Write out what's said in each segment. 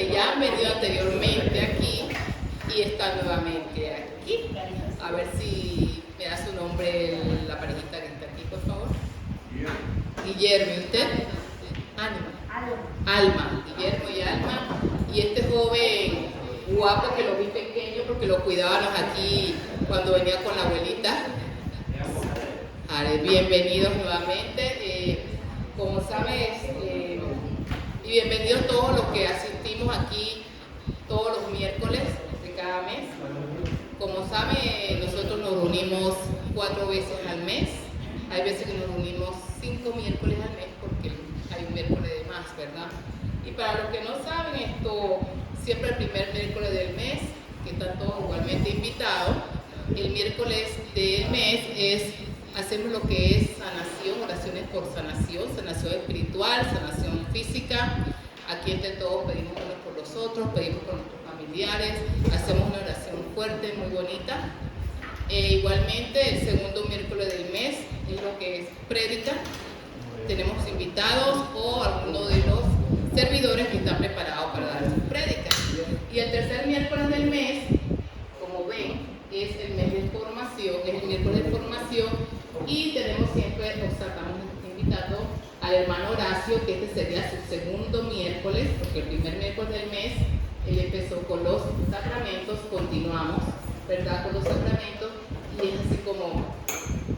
que ya han venido anteriormente aquí y están nuevamente aquí. A ver si me da su nombre la parejita que está aquí, por favor. Guillermo, ¿y usted? Alma, Guillermo y Alma. Y este joven guapo que lo vi pequeño porque lo cuidábamos aquí cuando venía con la abuelita. Bienvenidos nuevamente. Como sabes, y bienvenidos todos los que asistimos aquí todos los miércoles de cada mes. Como saben, nosotros nos reunimos 4 veces al mes. Hay veces que nos reunimos 5 miércoles al mes porque hay un miércoles de más, ¿verdad? Y para los que no saben esto, siempre el primer miércoles del mes, que están todos igualmente invitados, el miércoles del mes hacemos lo que es sanación, oraciones por sanación, sanación espiritual, sanación física. Aquí entre todos pedimos unos por los otros, pedimos por nuestros familiares, hacemos una oración fuerte, muy bonita. Igualmente, el segundo miércoles del mes es lo que es prédica. Tenemos invitados o algunos de los servidores que están preparados para dar sus prédicas. Y el tercer miércoles del mes, como ven, es el mes de formación, es el miércoles de formación, y tenemos siempre, estamos invitando al hermano Horacio, que este sería su segundo miércoles, porque el primer miércoles del mes él empezó con los sacramentos, continuamos, ¿verdad?, con los sacramentos, y es así como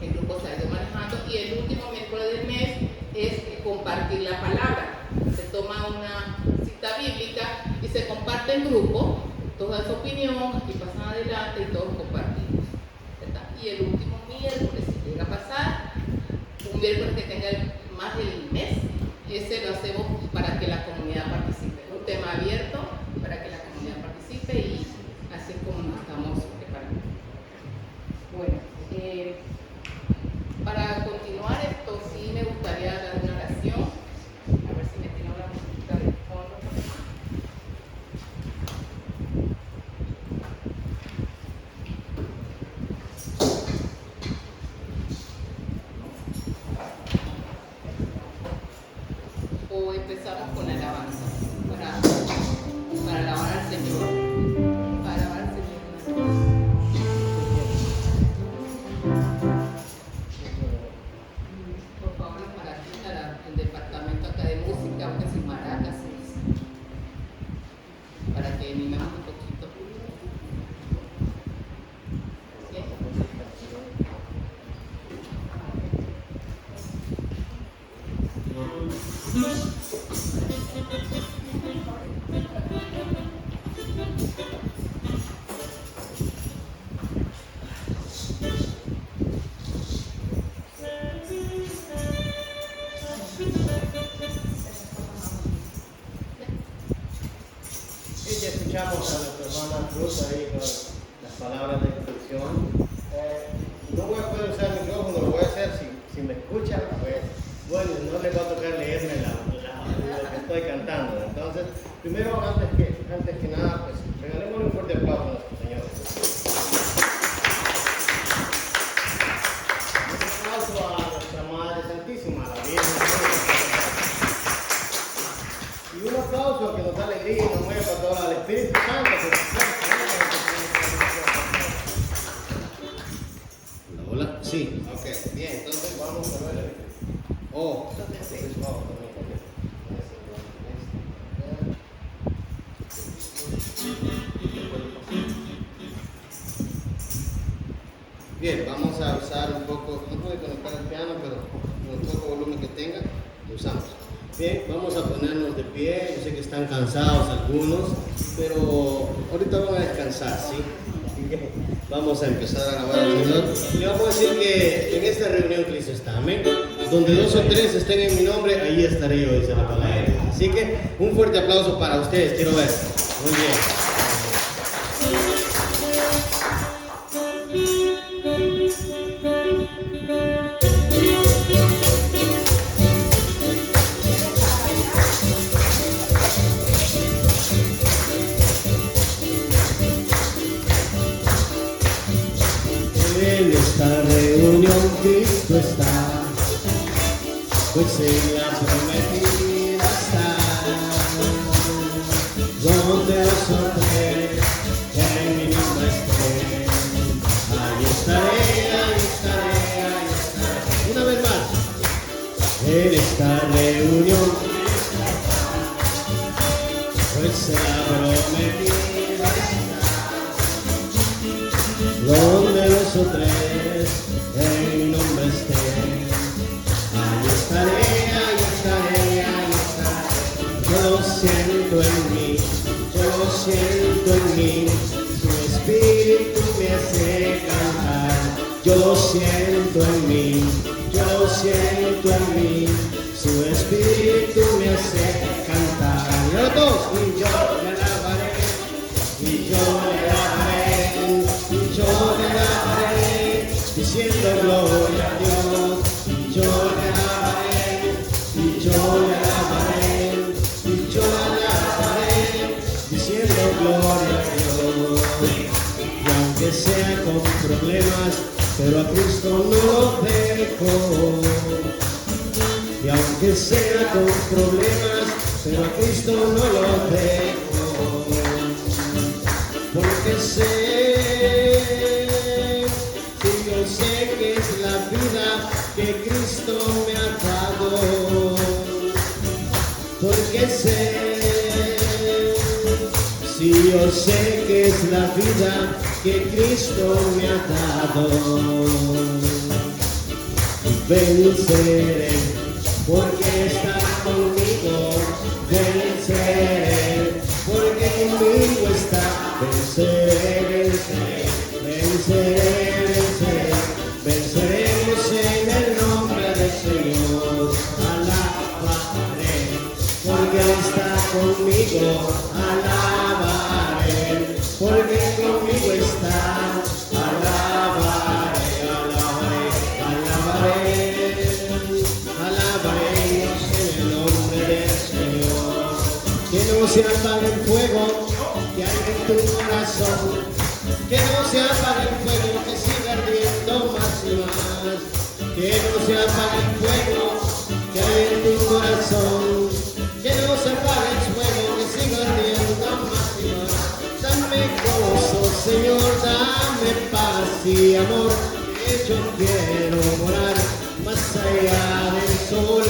el grupo se ha ido manejando. Y el último miércoles del mes es compartir la palabra. Se toma una cita bíblica y se comparte en grupo, toda su opinión, aquí pasan adelante y todos compartimos, ¿verdad? Y el último miércoles, si llega a pasar, un miércoles que tenga más del mes, ese lo hacemos para que la comunidad participe. Es un tema abierto para que la comunidad participe y así es como nos estamos preparando. Bueno, para continuar esto, sí me gustaría dar una oración. A ver si me tiene una música de fondo. O empezamos con la alabanza para alabar al Señor. Para alabar al Señor. Por favor, para el departamento acá de música, aunque sin maracas, para que animemos un poquito. ¿Sí? Ya escuchamos a nuestra hermana Cruz ahí con las palabras de instrucción. No voy a poder usar el micrófono, lo voy a hacer si me escuchan, pues bueno, no les va a tocar leerme lo que estoy cantando. Entonces, primero, antes que nada, pues regalémosle un fuerte aplauso a nuestro Señor. Un aplauso a nuestra Madre Santísima, la Virgen. Y un aplauso que nos da alegría y nos mueve para todo al Espíritu Santo. Hola, sí, ok, bien, entonces vamos a ver. Bien, vamos a usar un poco, no puede conectar el piano, pero con el poco volumen que tenga, lo usamos. Bien, vamos a ponernos de pie. Yo sé que están cansados algunos, pero ahorita van a descansar, ¿sí? Así que vamos a empezar a alabar al Señor. Le vamos a decir que en esta reunión Cristo está, amén. Donde 2 o 3 estén en mi nombre, ahí estaré yo, dice la palabra. Así que un fuerte aplauso para ustedes, quiero ver. Muy bien. En esta reunión Cristo está, pues en la prometida está. donde dos o tres en mi nombre estén, ahí estaré, ahí estaré, ahí estaré. Una vez más, en esta reunión, pues será prometida estar, donde dos o tres en mi nombre estén, ahí estaré, ahí estaré, ahí estaré. Yo lo siento en mí, yo lo siento en mí, su espíritu me hace cantar. Yo lo siento en mí, yo lo siento en mí, su espíritu me hace cantar. Y ahora todos, y yo le alabaré, y yo le alabaré, y yo le alabaré, diciendo gloria a Dios. Y yo le alabaré, y yo le alabaré, y yo le alabaré, diciendo gloria a Dios. Y aunque sea con problemas, pero a Cristo no lo dejo. Y aunque sea con problemas, pero a Cristo no lo dejo. Porque sé, si yo sé que es la vida que Cristo me ha dado. Porque sé, si yo sé que es la vida que Cristo me ha dado, venceré, porque está conmigo, venceré, porque conmigo está, venceré, venceré, venceré, venceré, venceremos en el nombre del Señor, alabaré, porque está conmigo, alabaré, porque conmigo está, alabaré, alabaré, alabaré, alabaremos en el nombre del Señor. Que no se apague el fuego que hay en tu corazón, que no se apague el fuego, que siga ardiendo más y más, que no se apague el fuego que hay en tu corazón, que no se apague el fuego, que siga ardiendo más y más. Dame gozo, Señor, dame paz y amor, que yo quiero morar más allá del sol.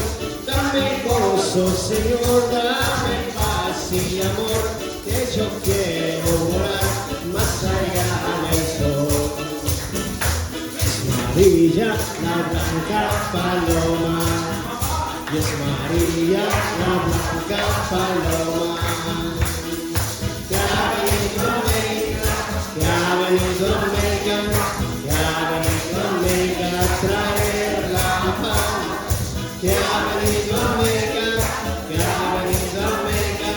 Dame gozo, Señor, dame paz y amor, que yo quiero morar más allá del sol. Es María la blanca paloma, y es María la blanca paloma, que ha venido a América, que ha venido a América, que ha venido a América a traer la paz, que ha venido a América, que ha venido a América,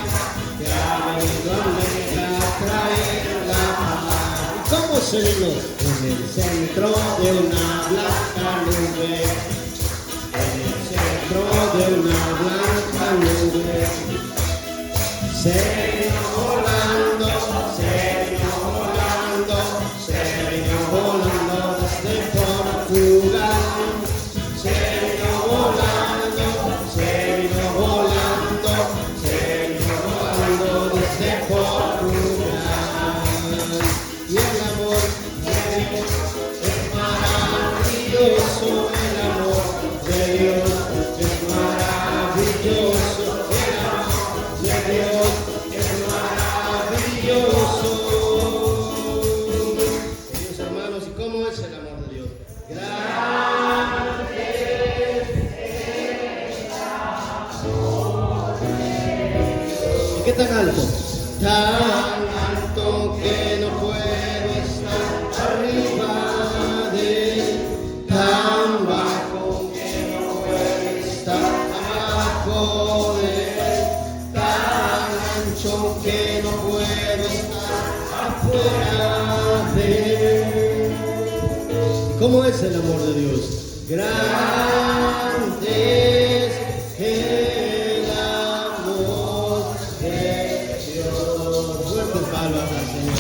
que ha venido a América a traer la paz. ¿Y cómo se vino? En el centro de una blanca nube, en el centro de una blanca nube, se vino volando, se vino volando, se vino volando desde Portugal, se vino volando, se vino volando, se vino volando desde Portugal. Y el amor de Dios es maravilloso, el amor de Dios es maravilloso, el amor de Dios es maravilloso. Queridos hermanos, ¿y cómo es el amor de Dios? Grande es el amor de Dios. ¿Y qué tan alto? Tan alto que no puedo estar arriba de él, tan bajo que no puedo estar abajo de él, tan ancho que no puedo estar afuera de él. ¿Cómo es el amor de Dios? Grande es el amor de Dios. Fuertes palmas al Señor.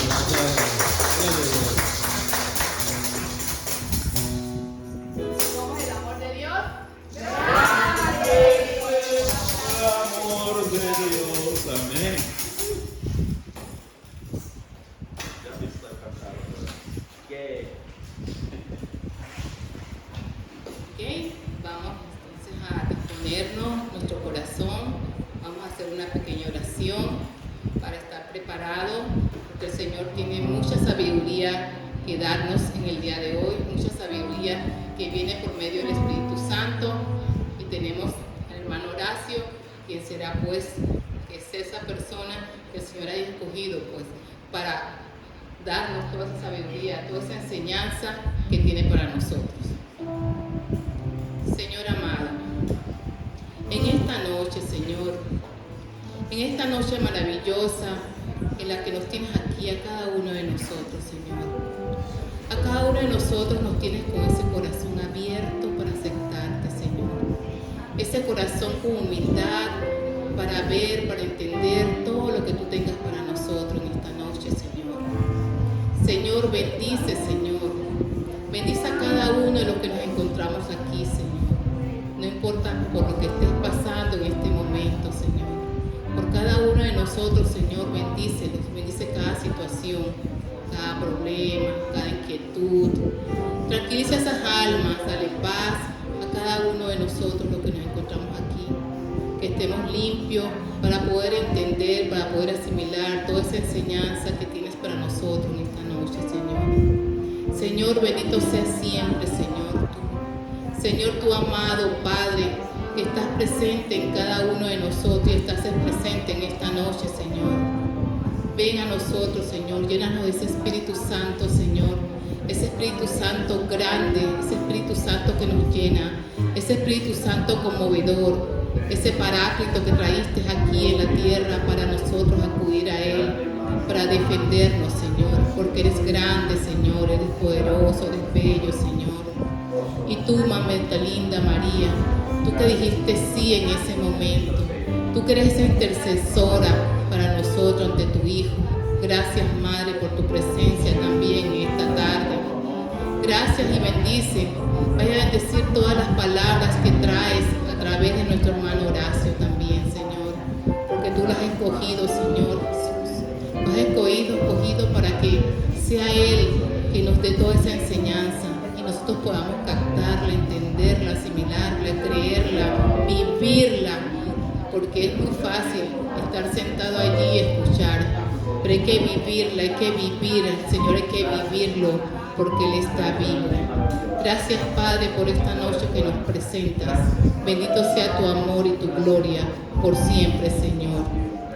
¿Cómo es el amor de Dios? Amor de Dios, amén. disponernos nuestro corazón. Vamos a hacer una pequeña oración para estar preparados, porque el Señor tiene mucha sabiduría que darnos en el día de hoy, mucha sabiduría que viene por medio del Espíritu Santo. Y tenemos al hermano Horacio, quien será pues, que es esa persona que el Señor haya escogido pues para darnos toda esa sabiduría, toda esa enseñanza que tiene para nosotros. Señor amado, en esta noche, Señor, en esta noche maravillosa en la que nos tienes aquí a cada uno de nosotros, Señor. A cada uno de nosotros nos tienes con ese corazón abierto para aceptarte, Señor. Ese corazón con humildad para ver, para entender todo lo que tú tengas para nosotros en esta noche, Señor. Señor, bendice, Señor. Bendice a cada uno de los que nos encontramos aquí, Señor. No importa por lo que estés pasando en este momento, Señor. Por cada uno de nosotros, Señor, bendícelos. Bendice cada situación, cada problema, cada inquietud. Tranquiliza esas almas, dale paz a cada uno de nosotros los que nos encontramos aquí. Que estemos limpios para poder entender, para poder asimilar toda esa enseñanza que tienes para nosotros en esta noche, Señor. Señor, bendito sea siempre, Señor, tú. Señor, tu amado Padre, que estás presente en cada uno de nosotros y estás presente en esta noche, Señor. Ven a nosotros, Señor, llénanos de ese Espíritu Santo, Señor. Ese Espíritu Santo grande, ese Espíritu Santo que nos llena, ese Espíritu Santo conmovedor, ese paráclito que traíste aquí en la tierra para nosotros acudir a Él, para defendernos, Señor, porque eres grande, Señor, eres poderoso, eres bello, Señor. Y tú, mamita linda María, tú que dijiste sí en ese momento, tú que eres esa intercesora para nosotros ante tu Hijo. Gracias, Madre, por tu presencia también en esta tarde. Gracias y bendice. Vaya a bendecir todas las palabras que traes a través de nuestro hermano Horacio también, Señor, porque tú las has escogido, Señor Jesús. Nos has escogido para que sea Él que nos dé toda esa enseñanza y nosotros podamos captarla, entenderla, asimilarla, creerla, vivirla, porque es muy fácil estar sentado allí y escuchar, pero hay que vivirla, hay que vivir, Señor, hay que vivirlo, porque Él está vivo. Gracias, Padre, por esta noche que nos presentas. Bendito sea tu amor y tu gloria por siempre, Señor.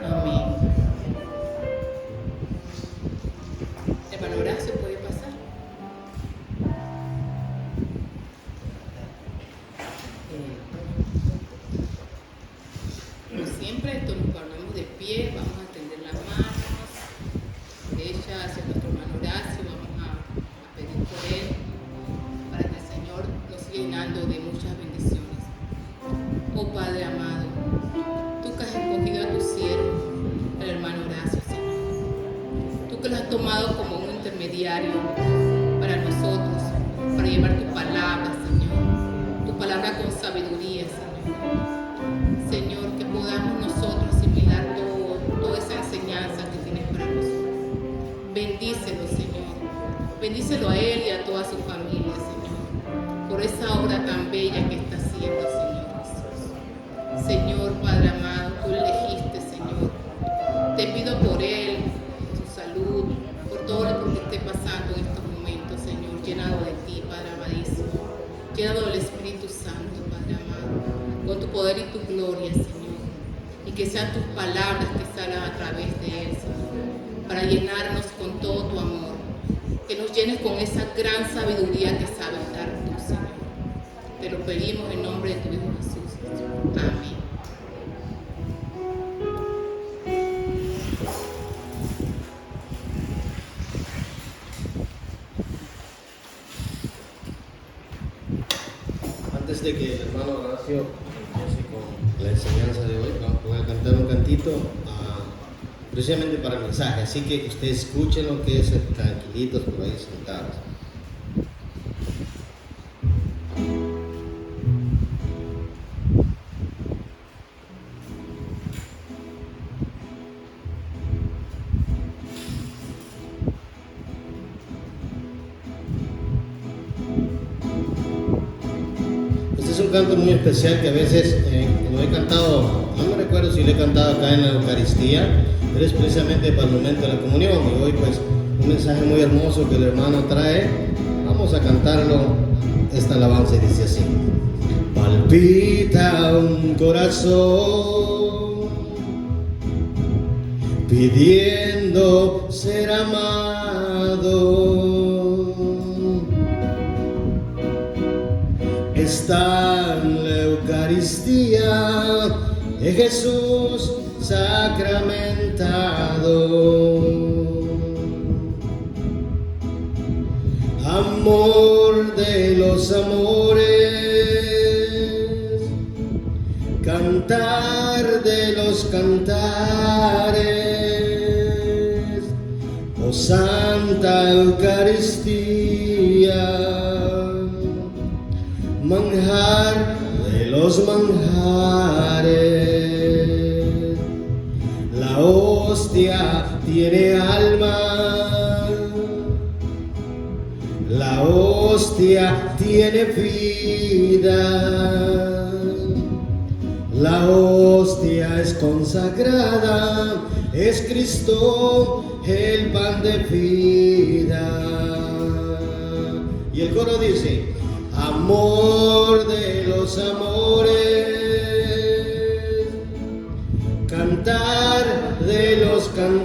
Amén. Hermano Horacio, ¿puede pasar? Como siempre, esto nos ponemos de pie, vamos a tender las manos derechas hacia nuestro hermano Horacio, vamos a pedir por él, para que el Señor nos siga llenando de muchas bendiciones. Oh Padre amado, tú que has escogido a tu siervo, el hermano Horacio, Señor, tú que lo has tomado como un intermediario para nosotros, para llevar tu palabra, Señor, tu palabra con sabiduría, Señor. Señor, que podamos nosotros asimilar toda esa enseñanza que tienes para nosotros. Bendícelo, Señor. Bendícelo a él y a toda su familia, Señor, por esa obra tan bella que está haciendo, Señor Jesús. Señor, Padre amado, tú le elegiste, Señor. Te pido por él, por su salud, por todo lo que esté pasando en estos momentos, Señor, llenado de ti, Padre amadísimo, llenado del Espíritu Santo, Padre amado, con tu poder y tu gloria, Señor, y que sean tus palabras que salgan a través de él, Señor, para llenarnos con todo tu amor, que nos llenes con esa gran sabiduría que sabes dar tú, Señor. Te lo pedimos en nombre de tu Hijo Jesús. Amén. Antes de que el hermano Horacio empiece con la enseñanza de hoy, voy a cantar un cantito precisamente para el mensaje, así que ustedes escuchen lo que es tranquilitos por ahí sentados. canto muy especial que a veces lo he cantado, no me recuerdo si lo he cantado acá en la Eucaristía, pero es precisamente para el momento de la comunión. Y hoy pues un mensaje muy hermoso que el hermano trae. Vamos a cantarlo, esta alabanza dice así. Palpita un corazón pidiendo ser amado. Está en la Eucaristía de Jesús sacramentado. Amor de los amores, cantar de los cantares, oh Santa Eucaristía, manjar de los manjares. La hostia tiene alma, la hostia tiene vida, la hostia es consagrada, es Cristo el pan de vida. Y el coro dice, amor de los amores, cantar de los cantares,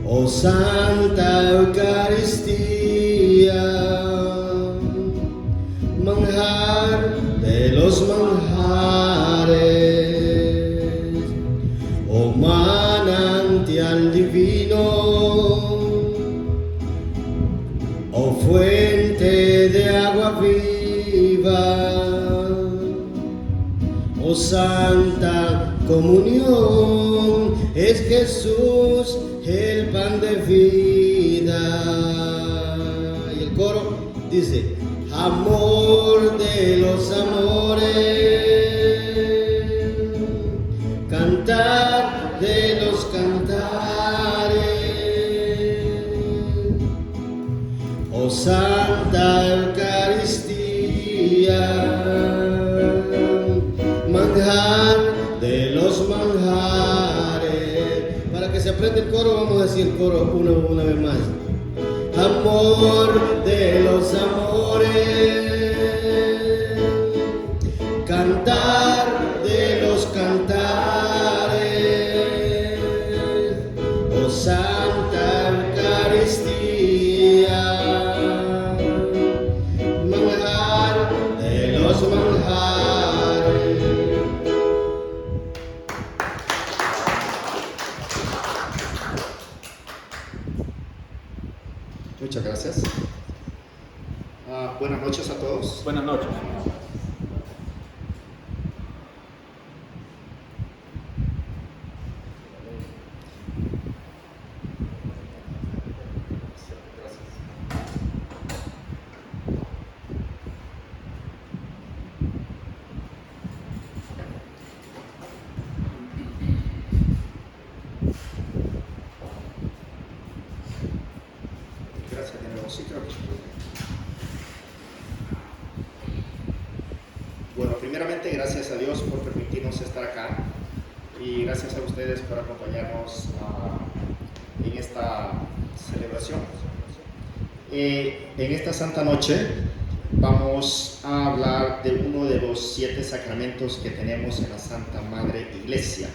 oh Santa Eucaristía, manjar de los manjares, oh manantial divino, oh fuente de agua viva, oh Santa Comunión, es Jesús el pan de vida. Y el coro dice, amor de los amores, cantar de los cantares, oh Santa Eucaristía, manjar de los manjares. Para que se aprenda el coro, vamos a decir el coro una vez más. Amor de los amores, cantar de los cantares, oh Santa Eucaristía, manjar de los manjares. Muchas gracias. Buenas noches a todos. Buenas noches. Gracias de nuevo. Sí, creo que sí. Bueno, primeramente gracias a Dios por permitirnos estar acá y gracias a ustedes por acompañarnos en esta celebración. En esta Santa Noche vamos a hablar de uno de los 7 sacramentos que tenemos en la Santa Madre Iglesia.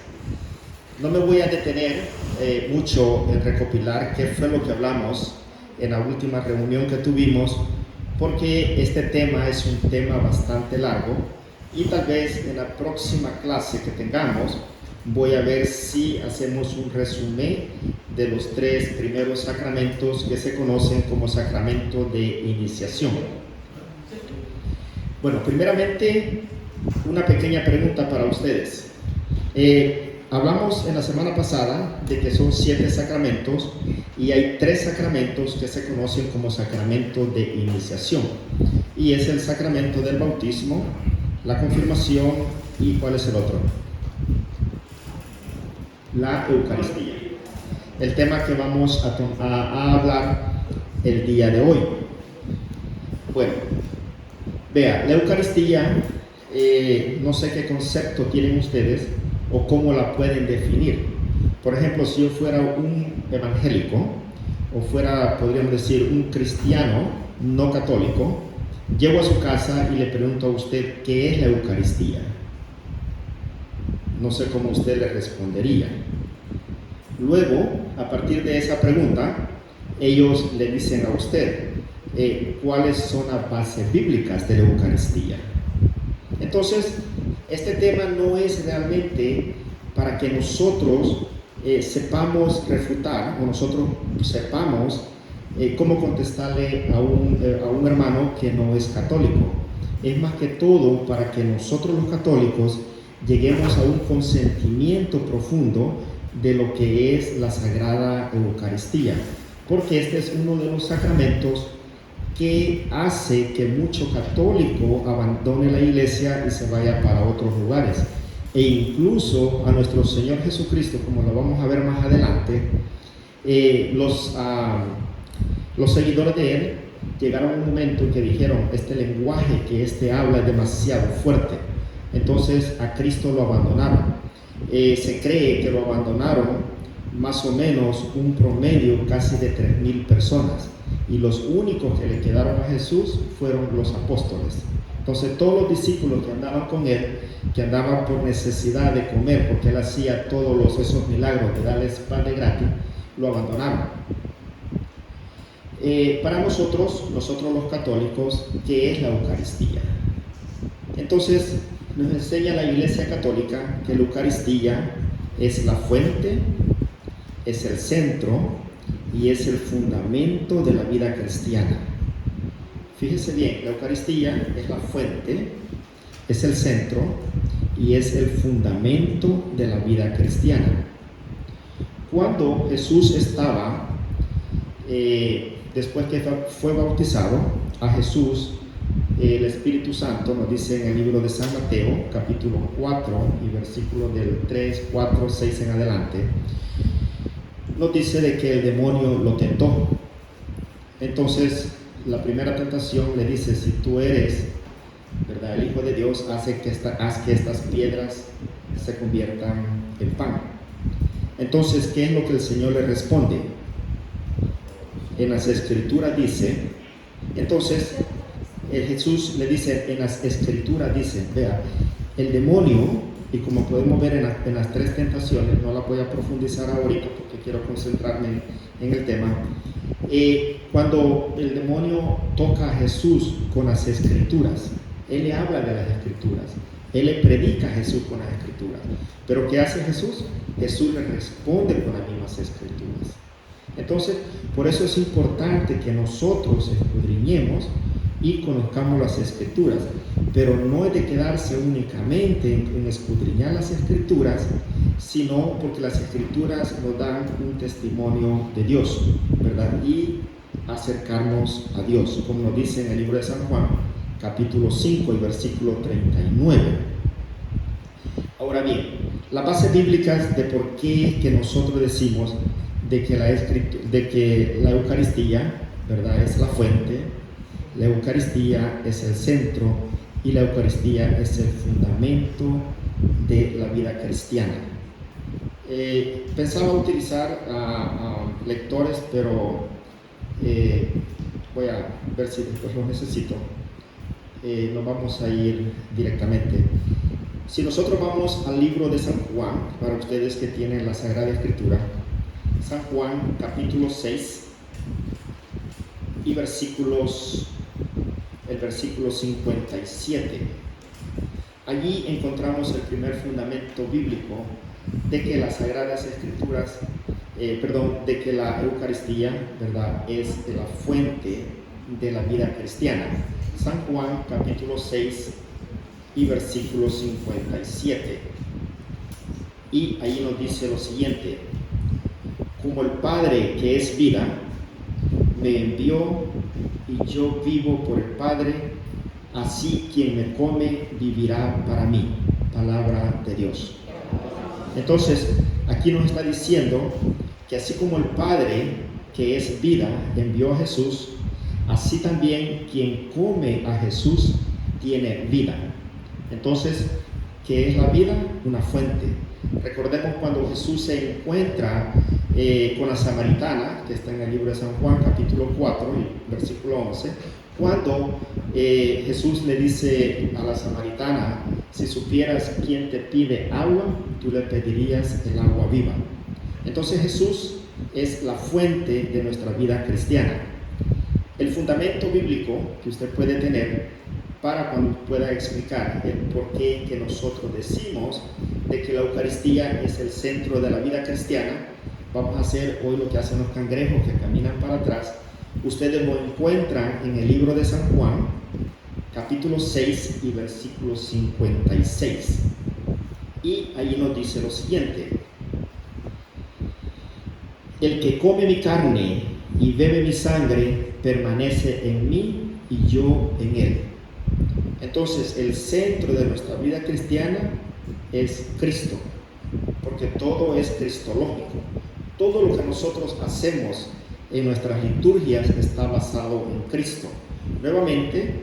No me voy a detener mucho en recopilar qué fue lo que hablamos en la última reunión que tuvimos, porque este tema es un tema bastante largo y tal vez en la próxima clase que tengamos voy a ver si hacemos un resumen de los 3 primeros sacramentos que se conocen como sacramento de iniciación. Bueno, primeramente una pequeña pregunta para ustedes. Hablamos en la semana pasada de que son 7 sacramentos y hay 3 sacramentos que se conocen como sacramento de iniciación, y es el sacramento del bautismo, la confirmación y ¿cuál es el otro? La Eucaristía. El tema que vamos a hablar el día de hoy. Bueno, vea, la Eucaristía, no sé qué concepto tienen ustedes o cómo la pueden definir. Por ejemplo, si yo fuera un evangélico o fuera, podríamos decir, un cristiano no católico, llego a su casa y le pregunto a usted qué es la Eucaristía. No sé cómo usted le respondería. Luego, a partir de esa pregunta, ellos le dicen a usted cuáles son las bases bíblicas de la Eucaristía. Entonces, este tema no es realmente para que nosotros sepamos refutar o nosotros sepamos cómo contestarle a un hermano que no es católico. Es más que todo para que nosotros los católicos lleguemos a un consentimiento profundo de lo que es la Sagrada Eucaristía, porque este es uno de los sacramentos que hace que mucho católico abandone la iglesia y se vaya para otros lugares. E incluso a nuestro Señor Jesucristo, como lo vamos a ver más adelante, los seguidores de Él llegaron a un momento en que dijeron, este lenguaje que este habla es demasiado fuerte. Entonces a Cristo lo abandonaron. Se cree que lo abandonaron más o menos un promedio casi de 3,000 personas. Y los únicos que le quedaron a Jesús fueron los apóstoles. Entonces todos los discípulos que andaban con Él, que andaban por necesidad de comer, porque Él hacía todos esos milagros de darles pan de gratis, lo abandonaron. Para nosotros los católicos, ¿qué es la Eucaristía? Entonces nos enseña la Iglesia Católica que la Eucaristía es la fuente, es el centro y es el fundamento de la vida cristiana. Fíjese bien, la Eucaristía es la fuente, es el centro y es el fundamento de la vida cristiana. Cuando Jesús estaba, después que fue bautizado, a Jesús, el Espíritu Santo nos dice en el libro de San Mateo, capítulo 4 y versículos del 3, 4, 6 en adelante, nos dice de que el demonio lo tentó. Entonces, la primera tentación le dice, si tú eres, ¿verdad?, el Hijo de Dios, haz que estas piedras se conviertan en pan. Entonces, ¿qué es lo que el Señor le responde? En las Escrituras dice, entonces, Jesús le dice, en las Escrituras dice, vea, el demonio, y como podemos ver en las 3 tentaciones, no la voy a profundizar ahorita porque quiero concentrarme en el tema, cuando el demonio toca a Jesús con las Escrituras, Él le habla de las Escrituras, Él le predica a Jesús con las Escrituras, pero ¿qué hace Jesús? Jesús le responde con las mismas Escrituras. Entonces, por eso es importante que nosotros escudriñemos y conozcamos las Escrituras, pero no es de quedarse únicamente en escudriñar las Escrituras, sino porque las Escrituras nos dan un testimonio de Dios, ¿verdad? Y acercarnos a Dios, como nos dice en el libro de San Juan, capítulo 5 y versículo 39. Ahora bien, las bases bíblicas de por qué que nosotros decimos de que la Eucaristía, ¿verdad?, es la fuente, la Eucaristía es el centro y la Eucaristía es el fundamento de la vida cristiana. Pensaba utilizar a lectores, pero voy a ver si después lo necesito. Nos vamos a ir directamente. Si nosotros vamos al libro de San Juan, para ustedes que tienen la Sagrada Escritura, San Juan capítulo 6 y el versículo 57. Allí encontramos el primer fundamento bíblico de que las Sagradas Escrituras, de que la Eucaristía, ¿verdad?, es la fuente de la vida cristiana. San Juan capítulo 6 y versículo 57. Y ahí nos dice lo siguiente: como el Padre que es vida me envió y yo vivo por el Padre, así quien me come vivirá para mí. Palabra de Dios. Entonces, aquí nos está diciendo que así como el Padre que es vida envió a Jesús, así también quien come a Jesús tiene vida. Entonces, ¿qué es la vida? Una fuente. Recordemos cuando Jesús se encuentra con la samaritana, que está en el libro de San Juan, capítulo 4, versículo 11, cuando Jesús le dice a la samaritana: si supieras quién te pide agua, tú le pedirías el agua viva. Entonces Jesús es la fuente de nuestra vida cristiana. El fundamento bíblico que usted puede tener para cuando pueda explicar el porqué que nosotros decimos de que la Eucaristía es el centro de la vida cristiana, vamos a hacer hoy lo que hacen los cangrejos que caminan para atrás. Ustedes lo encuentran en el libro de San Juan, capítulo 6 y versículo 56. Y ahí nos dice lo siguiente: el que come mi carne y bebe mi sangre permanece en mí y yo en él. Entonces, el centro de nuestra vida cristiana es Cristo, porque todo es cristológico. Todo lo que nosotros hacemos en nuestras liturgias está basado en Cristo. Nuevamente,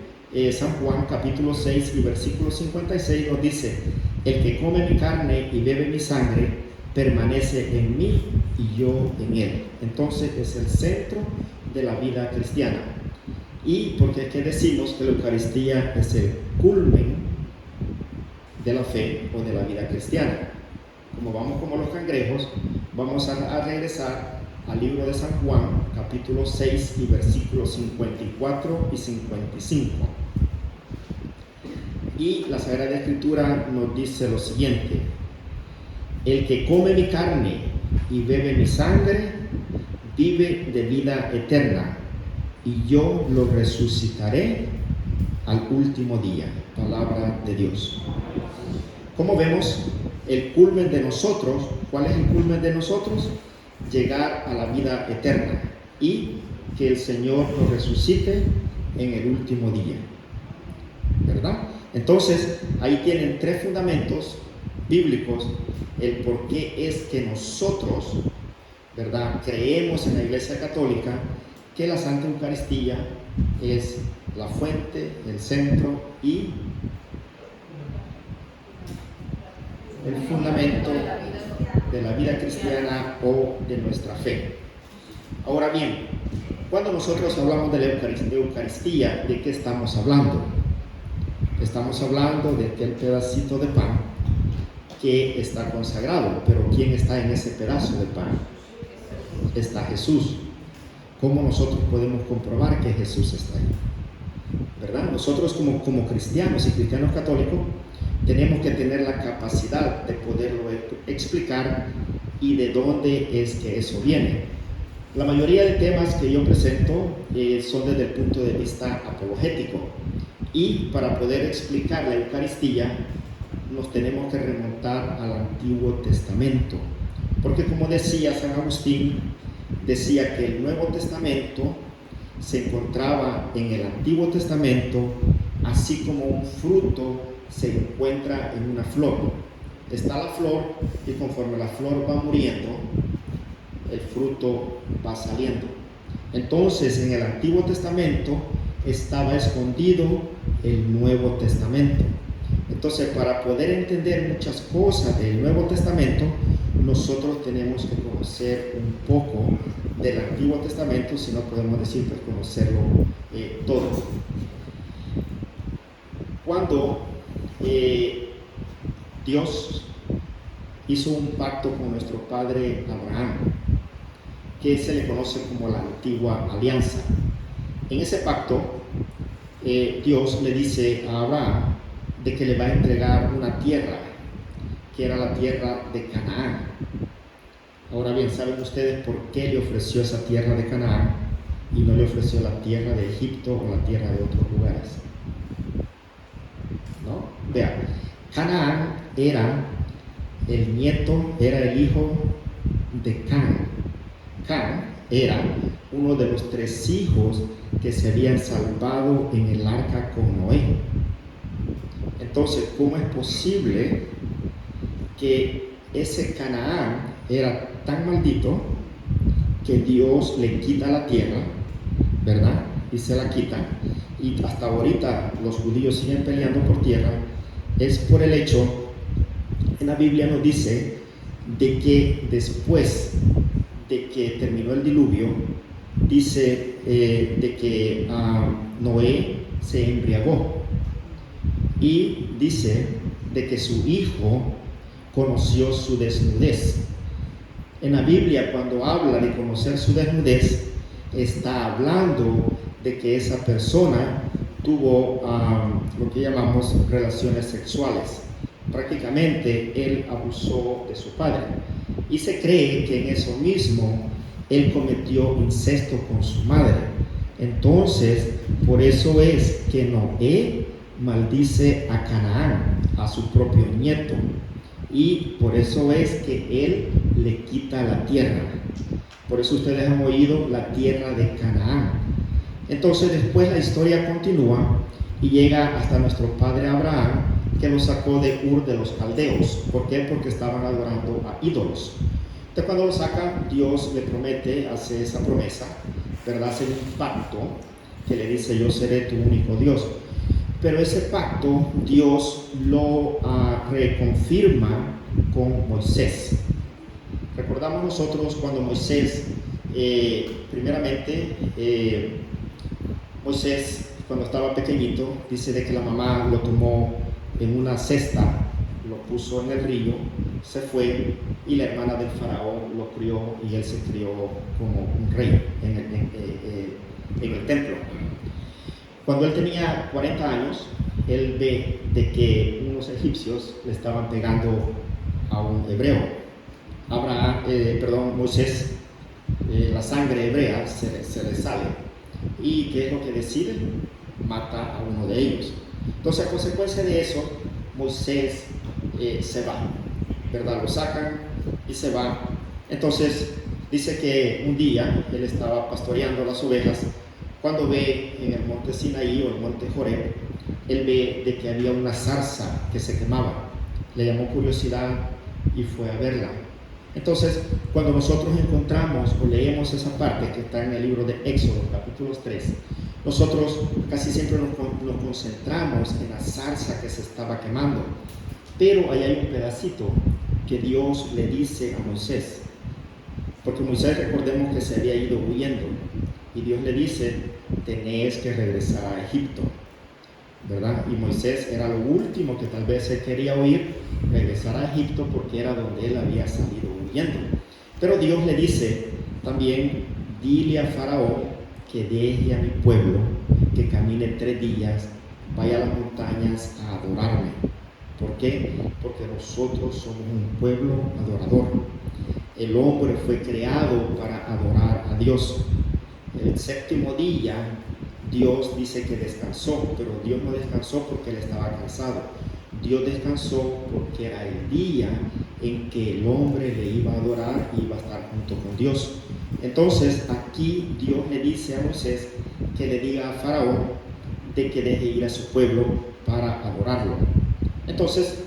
San Juan capítulo 6 y versículo 56 nos dice: el que come mi carne y bebe mi sangre permanece en mí y yo en él. Entonces es el centro de la vida cristiana. Y porque es que decimos que la Eucaristía es el culmen de la fe o de la vida cristiana. Como vamos como los cangrejos, vamos a regresar al libro de San Juan, capítulo 6 y versículos 54 y 55. Y la Sagrada Escritura nos dice lo siguiente: el que come mi carne y bebe mi sangre vive de vida eterna, y yo lo resucitaré al último día. Palabra de Dios. Como vemos, el culmen de nosotros, ¿cuál es el culmen de nosotros? Llegar a la vida eterna y que el Señor nos resucite en el último día, ¿verdad? Entonces, ahí tienen tres fundamentos bíblicos, el por qué es que nosotros, ¿verdad?, creemos en la Iglesia Católica que la Santa Eucaristía es la fuente, el centro y el fundamento de la vida cristiana o de nuestra fe. Ahora bien, cuando nosotros hablamos de la Eucaristía, ¿de qué estamos hablando? Estamos hablando de aquel pedacito de pan que está consagrado, pero ¿quién está en ese pedazo de pan? Está Jesús. ¿Cómo nosotros podemos comprobar que Jesús está ahí? ¿Verdad? Nosotros como cristianos y cristianos católicos tenemos que tener la capacidad de poderlo explicar y de dónde es que eso viene. La mayoría de temas que yo presento son desde el punto de vista apologético, y para poder explicar la Eucaristía nos tenemos que remontar al Antiguo Testamento, porque como decía San Agustín, decía que el Nuevo Testamento se encontraba en el Antiguo Testamento, así como un fruto se encuentra en una flor. Está la flor y conforme la flor va muriendo, el fruto va saliendo. Entonces, en el Antiguo Testamento estaba escondido el Nuevo Testamento. Entonces, para poder entender muchas cosas del Nuevo Testamento, nosotros tenemos que conocer un poco del Antiguo Testamento, si no podemos decir pues conocerlo todo. Cuando Dios hizo un pacto con nuestro padre Abraham, que se le conoce como la antigua alianza. En ese pacto, Dios le dice a Abraham de que le va a entregar una tierra, que era la tierra de Canaán. Ahora bien, ¿saben ustedes por qué le ofreció esa tierra de Canaán y no le ofreció la tierra de Egipto o la tierra de otros lugares? ¿No? Vean, Canaán era el nieto, era el hijo de Can. Can era uno de los 3 hijos que se habían salvado en el arca con Noé. Entonces, ¿cómo es posible que ese Canaán era tan maldito que Dios le quita la tierra, ¿verdad? y se la quitan, y hasta ahorita los judíos siguen peleando por tierra, es por el hecho, en la Biblia nos dice, de que después de que terminó el diluvio, dice de que Noé se embriagó, y dice de que su hijo conoció su desnudez. En la Biblia, cuando habla de conocer su desnudez, está hablando de que esa persona tuvo lo que llamamos relaciones sexuales. Prácticamente él abusó de su padre, y se cree que en eso mismo él cometió incesto con su madre. Entonces, por eso es que Noé maldice a Canaán, a su propio nieto, y por eso es que él le quita la tierra. Por eso ustedes han oído la tierra de Canaán. Entonces después la historia continúa y llega hasta nuestro padre Abraham, que lo sacó de Ur de los Caldeos. ¿Por qué? Porque estaban adorando a ídolos. Entonces cuando lo saca, Dios le promete, hace esa promesa, ¿verdad? Hace un pacto que le dice: yo seré tu único Dios. Pero ese pacto Dios lo reconfirma con Moisés. Recordamos nosotros cuando Moisés, primeramente, Moisés cuando estaba pequeñito, dice de que la mamá lo tomó en una cesta, lo puso en el río, se fue, y la hermana del faraón lo crió, y él se crió como un rey en el templo. Cuando él tenía 40 años, él ve de que unos egipcios le estaban pegando a un hebreo. Moisés, la sangre hebrea se le sale. ¿Y qué es lo que decide? Mata a uno de ellos. Entonces, a consecuencia de eso, Moisés se va, ¿verdad? Lo sacan y se va. Entonces, dice que un día él estaba pastoreando las ovejas, cuando ve en el monte Sinaí o el monte Joreb, él ve de que había una zarza que se quemaba. Le llamó curiosidad y fue a verla. Entonces, cuando nosotros encontramos o leemos esa parte que está en el libro de Éxodo, capítulos 3, nosotros casi siempre nos concentramos en la zarza que se estaba quemando. Pero ahí hay un pedacito que Dios le dice a Moisés, porque Moisés, recordemos que se había ido huyendo, y Dios le dice: tenés que regresar a Egipto, ¿verdad? Y Moisés era lo último que tal vez él quería oír, regresar a Egipto, porque era donde él había salido huyendo. Pero Dios le dice también: dile a Faraón que deje a mi pueblo, que camine 3 días, vaya a las montañas a adorarme. ¿Por qué? Porque nosotros somos un pueblo adorador. El hombre fue creado para adorar a Dios. El 7º día Dios dice que descansó, pero Dios no descansó porque él estaba cansado. Dios descansó porque era el día en que el hombre le iba a adorar y iba a estar junto con Dios. Entonces aquí Dios le dice a Moisés que le diga a Faraón de que deje ir a su pueblo para adorarlo. Entonces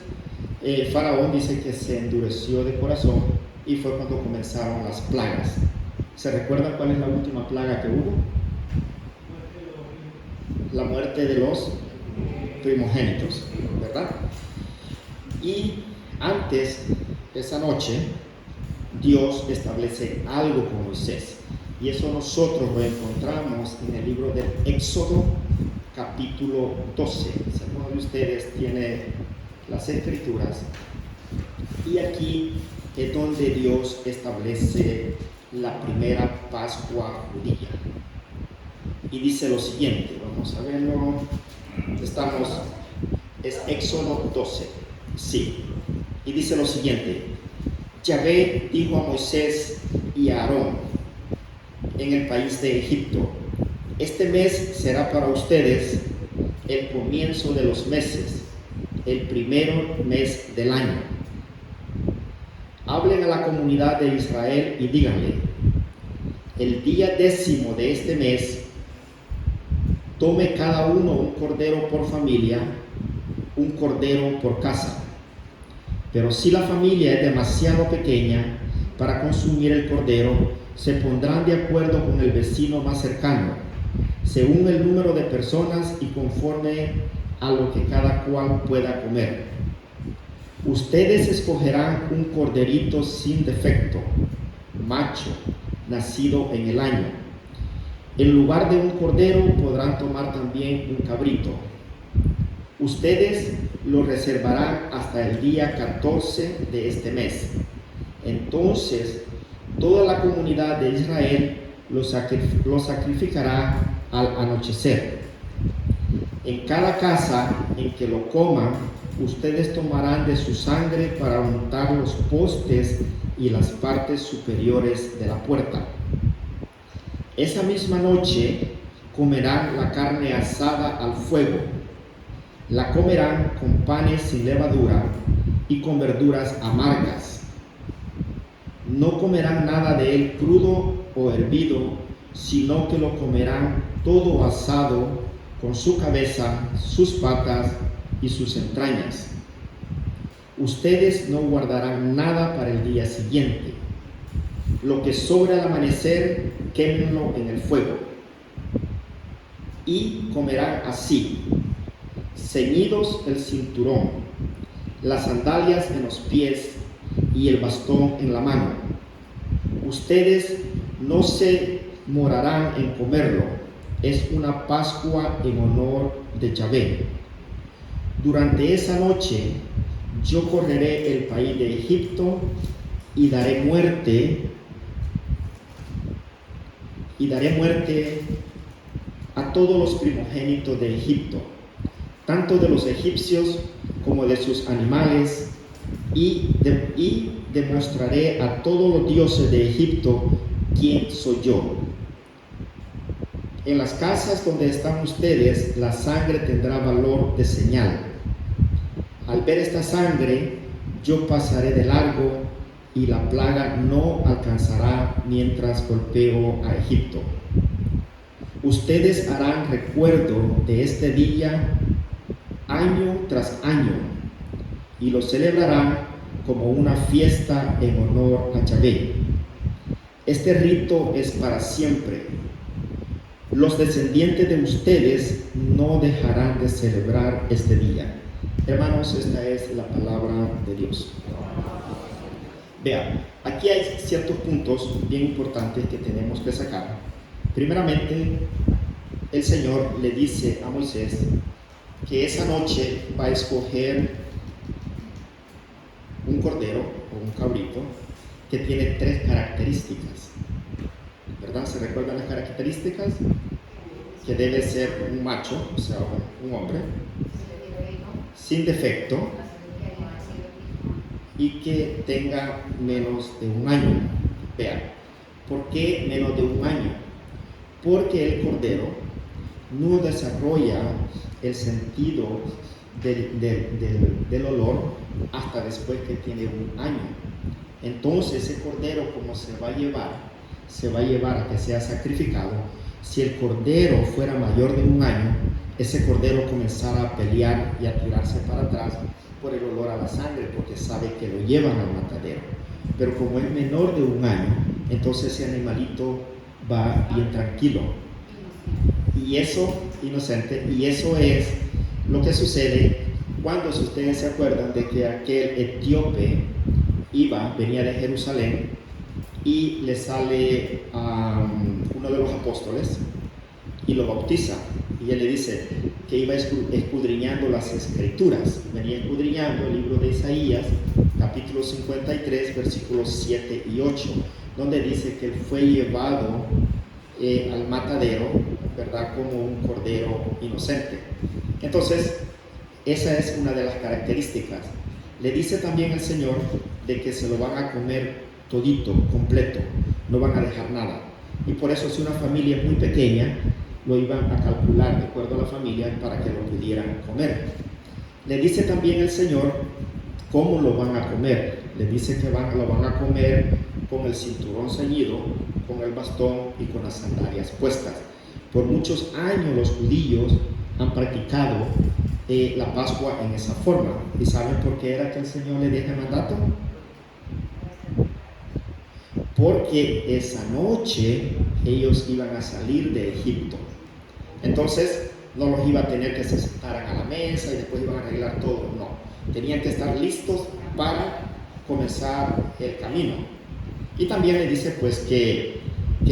Faraón dice que se endureció de corazón, y fue cuando comenzaron las plagas. ¿Se recuerdan cuál es la última plaga que hubo? La muerte de los primogénitos, ¿verdad? Y antes, esa noche, Dios establece algo con Moisés, y eso nosotros lo encontramos en el libro del Éxodo, capítulo 12. Si alguno de ustedes tiene las escrituras, y aquí es donde Dios establece la primera Pascua judía. Y dice lo siguiente, vamos a verlo, es Éxodo 12, sí, y dice lo siguiente: Yahvé dijo a Moisés y a Aarón en el país de Egipto: este mes será para ustedes el comienzo de los meses, el primer mes del año. Hablen a la comunidad de Israel y díganle: el día 10º de este mes, tome cada uno un cordero por familia, un cordero por casa. Pero si la familia es demasiado pequeña para consumir el cordero, se pondrán de acuerdo con el vecino más cercano, según el número de personas y conforme a lo que cada cual pueda comer. Ustedes escogerán un corderito sin defecto, macho, nacido en el año. En lugar de un cordero podrán tomar también un cabrito. Ustedes lo reservarán hasta el día 14 de este mes. Entonces, toda la comunidad de Israel lo sacrificará al anochecer. En cada casa en que lo coman, ustedes tomarán de su sangre para untar los postes y las partes superiores de la puerta. Esa misma noche comerán la carne asada al fuego. La comerán con panes sin levadura y con verduras amargas. No comerán nada de él crudo o hervido, sino que lo comerán todo asado, con su cabeza, sus patas y sus entrañas. Ustedes no guardarán nada para el día siguiente. Lo que sobre al amanecer, quémenlo en el fuego. Y comerán así: ceñidos el cinturón, las sandalias en los pies y el bastón en la mano. Ustedes no se morarán en comerlo. Es una Pascua en honor de Yahvé. Durante esa noche yo correré el país de Egipto y daré muerte a todos los primogénitos de Egipto, tanto de los egipcios como de sus animales, y demostraré a todos los dioses de Egipto quién soy yo. En las casas donde están ustedes, la sangre tendrá valor de señal. Al ver esta sangre, yo pasaré de largo y la plaga no alcanzará mientras golpeo a Egipto. Ustedes harán recuerdo de este día año tras año y lo celebrarán como una fiesta en honor a Yahvé. Este rito es para siempre. Los descendientes de ustedes no dejarán de celebrar este día. Hermanos, esta es la palabra de Dios. Vean, aquí hay ciertos puntos bien importantes que tenemos que sacar. Primeramente, el Señor le dice a Moisés que esa noche va a escoger un cordero o un cabrito que tiene 3 características, ¿verdad? ¿Se recuerdan las características? Que debe ser un macho, o sea, un hombre, sin defecto, y que tenga menos de un año. Vean, ¿por qué menos de un año? Porque el cordero no desarrolla el sentido del olor hasta después que tiene un año. Entonces ese cordero, como se va a llevar a que sea sacrificado. Si el cordero fuera mayor de un año, ese cordero comenzara a pelear y a tirarse para atrás por el olor a la sangre, porque sabe que lo llevan al matadero. Pero como es menor de un año, entonces ese animalito va bien tranquilo. Y eso, inocente, y eso es lo que sucede cuando, si ustedes se acuerdan, de que aquel etíope venía de Jerusalén y le sale a uno de los apóstoles y lo bautiza. Y él le dice que iba escudriñando las escrituras. Venía escudriñando el libro de Isaías, capítulo 53, versículos 7 y 8, donde dice que él fue llevado al matadero, ¿verdad?, como un cordero inocente. Entonces, esa es una de las características. Le dice también el Señor de que se lo van a comer todito, completo, no van a dejar nada. Y por eso, si una familia es muy pequeña, lo iban a calcular de acuerdo a la familia para que lo pudieran comer. Le dice también el Señor cómo lo van a comer. Le dice que lo van a comer con el cinturón ceñido, con el bastón y con las sandalias puestas. Por muchos años los judíos han practicado la Pascua en esa forma. ¿Y saben por qué era que el Señor le deja mandato? Porque esa noche ellos iban a salir de Egipto. Entonces no los iba a tener que se sentaran a la mesa y después iban a arreglar todo, no. Tenían que estar listos para comenzar el camino. Y también le dice pues que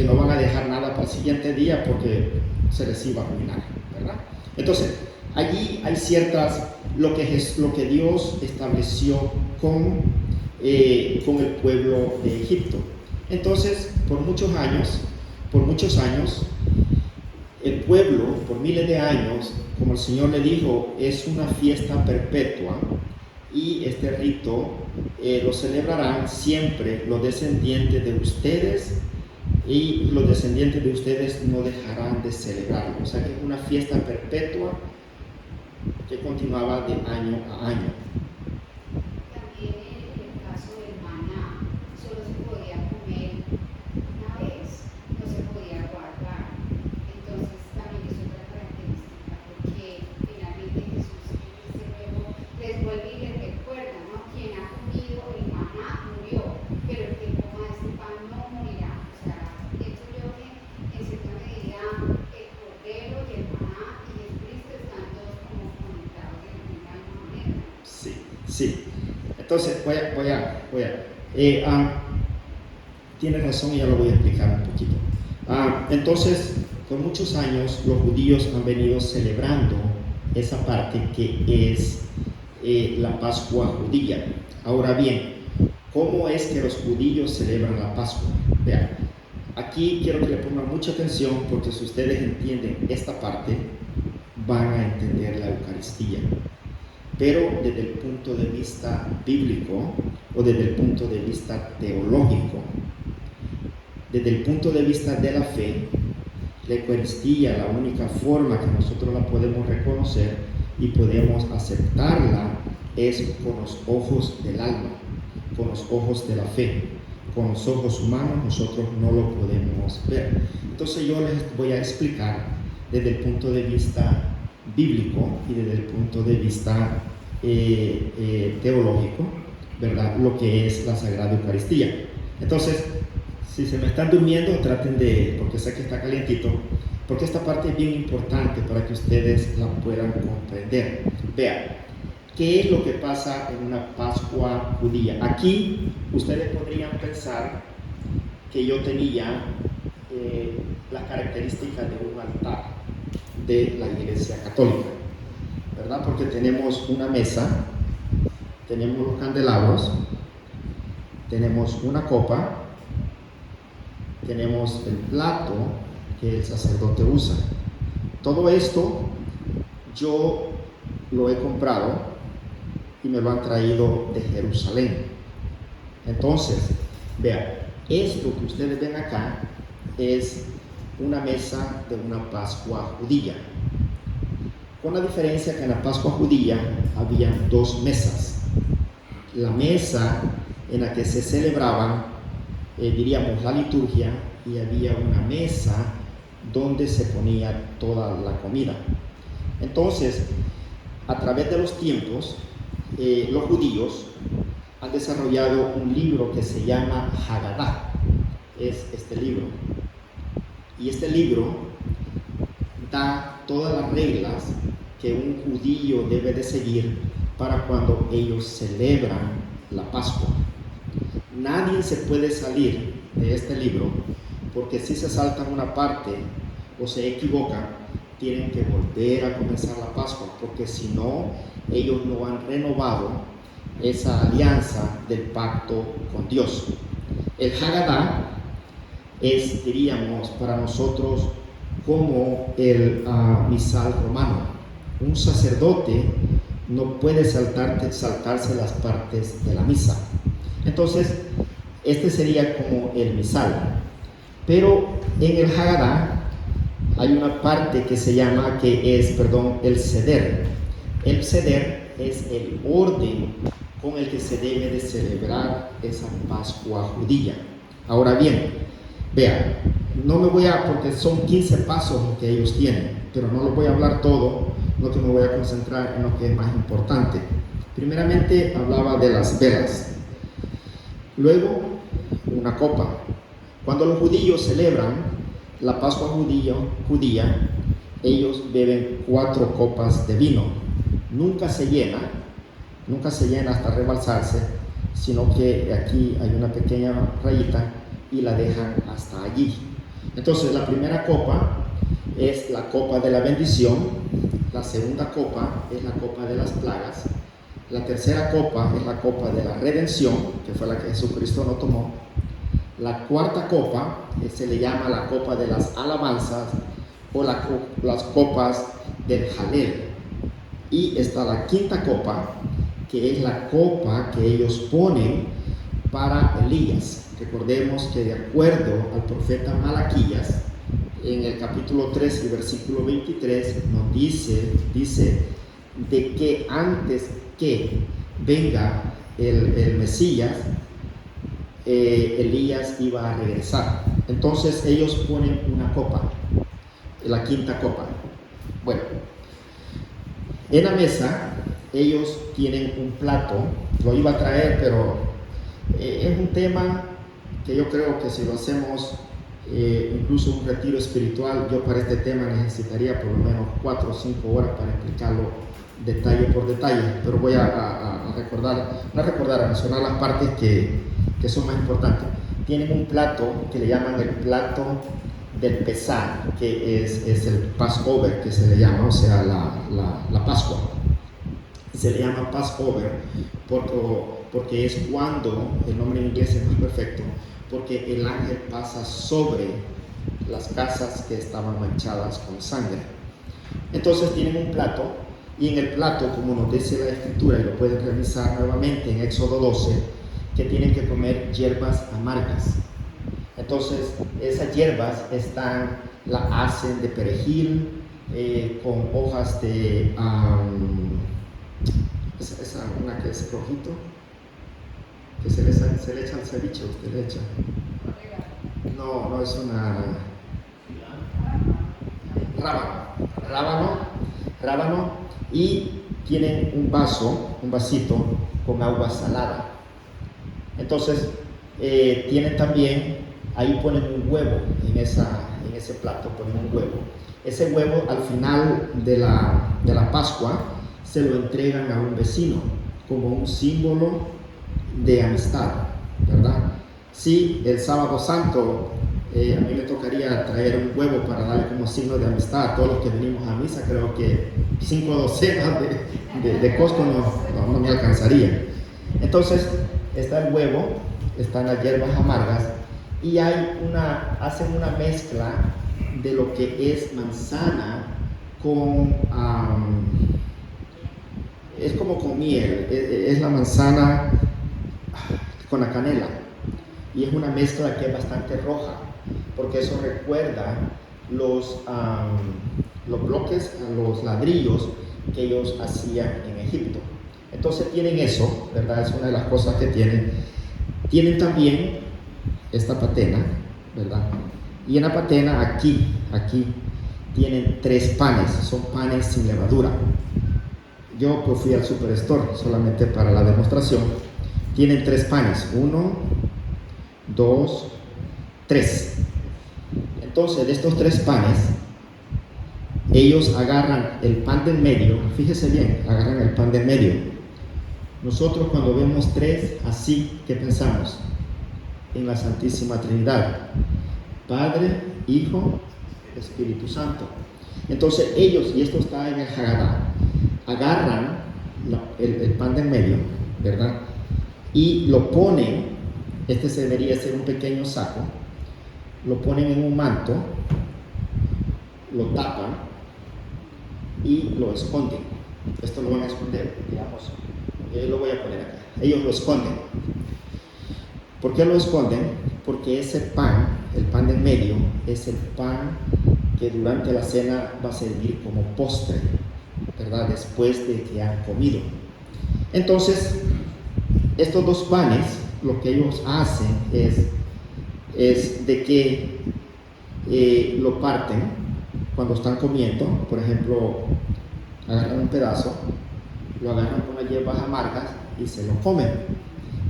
no van a dejar nada para el siguiente día porque se les iba a arruinar, ¿verdad? Entonces, allí hay lo que Dios estableció con el pueblo de Egipto. Entonces, por muchos años, el pueblo, por miles de años, como el Señor le dijo, es una fiesta perpetua, y este rito lo celebrarán siempre los descendientes de ustedes, y los descendientes de ustedes no dejarán de celebrarlo. O sea que es una fiesta perpetua que continuaba de año a año. También en el caso del maná, solo se podía comer una vez, no se podía guardar. Entonces también es otra característica, porque finalmente Jesús luego les vuelve y les recuerda, ¿no? Quien ha comido el maná murió, pero el que coma este pan no morirá. O sea, pienso yo que en cierta medida el cordero y el maná y Jesucristo están todos como conectados de la misma manera. Sí. Entonces, tiene razón y ya lo voy a explicar un poquito. Entonces, por muchos años los judíos han venido celebrando esa parte que es la Pascua judía. Ahora bien, ¿cómo es que los judíos celebran la Pascua? Vean, aquí quiero que le pongan mucha atención, porque si ustedes entienden esta parte, van a entender la Eucaristía. Pero desde el punto de vista bíblico o desde el punto de vista teológico, desde el punto de vista de la fe, la Eucaristía, la única forma que nosotros la podemos reconocer y podemos aceptarla es con los ojos del alma, con los ojos de la fe. Con los ojos humanos nosotros no lo podemos ver. Entonces yo les voy a explicar desde el punto de vista bíblico y desde el punto de vista teológico, ¿verdad? Lo que es la Sagrada Eucaristía. Entonces, si se me están durmiendo, traten porque sé que está calientito, porque esta parte es bien importante para que ustedes la puedan comprender. Vean, ¿qué es lo que pasa en una Pascua judía? Aquí ustedes podrían pensar que yo tenía las características de un altar de la Iglesia Católica, ¿verdad? Porque tenemos una mesa, tenemos los candelabros, tenemos una copa, tenemos el plato que el sacerdote usa. Todo esto yo lo he comprado y me lo han traído de Jerusalén. Entonces, vean, esto que ustedes ven acá es una mesa de una Pascua judía, con la diferencia que en la Pascua judía había dos mesas. La mesa en la que se celebraban, diríamos, la liturgia, y había una mesa donde se ponía toda la comida. Entonces, a través de los tiempos, los judíos han desarrollado un libro que se llama Haggadah. Es este libro. Y este libro da todas las reglas que un judío debe de seguir para cuando ellos celebran la Pascua. Nadie se puede salir de este libro, porque si se saltan una parte o se equivocan, tienen que volver a comenzar la Pascua, porque si no, ellos no han renovado esa alianza del pacto con Dios. El Haggadah es, diríamos, para nosotros como el misal romano. Un sacerdote no puede saltarse las partes de la misa. Entonces, este sería como el misal. Pero en el Haggadah hay una parte que se llama, el seder. El seder es el orden con el que se debe de celebrar esa Pascua judía. Ahora bien, vean, porque son 15 pasos que ellos tienen, pero no los voy a hablar todo, lo que me voy a concentrar en lo que es más importante. Primeramente hablaba de las velas, luego una copa. Cuando los judíos celebran la Pascua judía, ellos beben 4 copas de vino. Nunca se llena hasta rebalsarse, sino que aquí hay una pequeña rayita y la dejan hasta allí. Entonces la primera copa es la copa de la bendición, la segunda copa es la copa de las plagas, la tercera copa es la copa de la redención, que fue la que Jesucristo no tomó. La cuarta copa se le llama la copa de las alabanzas o las copas del jalel. Y está la quinta copa, que es la copa que ellos ponen para Elías. Recordemos que de acuerdo al profeta Malaquías, en el capítulo 3 y versículo 23 nos dice de que antes que venga el Mesías, Elías iba a regresar. Entonces ellos ponen una copa, la quinta copa. Bueno, en la mesa ellos tienen un plato, lo iba a traer, pero es un tema que yo creo que si lo hacemos incluso un retiro espiritual, yo para este tema necesitaría por lo menos 4 o 5 horas para explicarlo detalle por detalle, pero voy a mencionar las partes que son más importantes. Tienen un plato que le llaman el plato del Pesar, que es el Passover, que se le llama, o sea, la Pascua. Se le llama Passover porque es cuando, el nombre en inglés es más perfecto, porque el ángel pasa sobre las casas que estaban manchadas con sangre. Entonces tienen un plato, y en el plato, como nos dice la escritura, y lo pueden revisar nuevamente en Éxodo 12, que tienen que comer hierbas amargas. Entonces esas hierbas la hacen de perejil, con hojas de una que es rojito, que se le echa al ceviche. Usted le echa, no es una rábano, y tienen un vasito con agua salada. Entonces tienen también, ahí ponen un huevo, en ese plato ponen un huevo. Ese huevo al final de la Pascua se lo entregan a un vecino como un símbolo de amistad, ¿verdad? Sí, el sábado santo a mí me tocaría traer un huevo para darle como signo de amistad a todos los que venimos a misa. Creo que 5 docenas de Costco no me alcanzaría. Entonces está el huevo, están las hierbas amargas, y hacen una mezcla de lo que es manzana es como con miel, es la manzana con la canela, y es una mezcla que es bastante roja, porque eso recuerda los bloques, los ladrillos que ellos hacían en Egipto. Entonces tienen eso, ¿verdad? Es una de las cosas que tienen. Tienen también esta patena, ¿verdad? Y en la patena aquí tienen 3 panes, son panes sin levadura. Yo pues fui al Superstore solamente para la demostración. Tienen 3 panes, 1, 2, 3. Entonces de estos 3 panes, ellos agarran el pan del medio. Fíjese bien, agarran el pan del medio. Nosotros cuando vemos 3 así, ¿qué pensamos? En la Santísima Trinidad, Padre, Hijo, Espíritu Santo. Entonces ellos, y esto está en el Haggadah, agarran el pan del medio, ¿verdad? Y lo ponen, se debería ser un pequeño saco, lo ponen en un manto, lo tapan y lo esconden. Esto lo van a esconder, digamos, lo voy a poner acá. Ellos lo esconden. ¿Por qué lo esconden? Porque ese pan, el pan del medio, es el pan que durante la cena va a servir como postre, ¿verdad? Después de que han comido. Entonces, estos 2 panes, lo que ellos hacen es de que lo parten cuando están comiendo. Por ejemplo, agarran un pedazo, lo agarran con las hierbas amargas y se lo comen,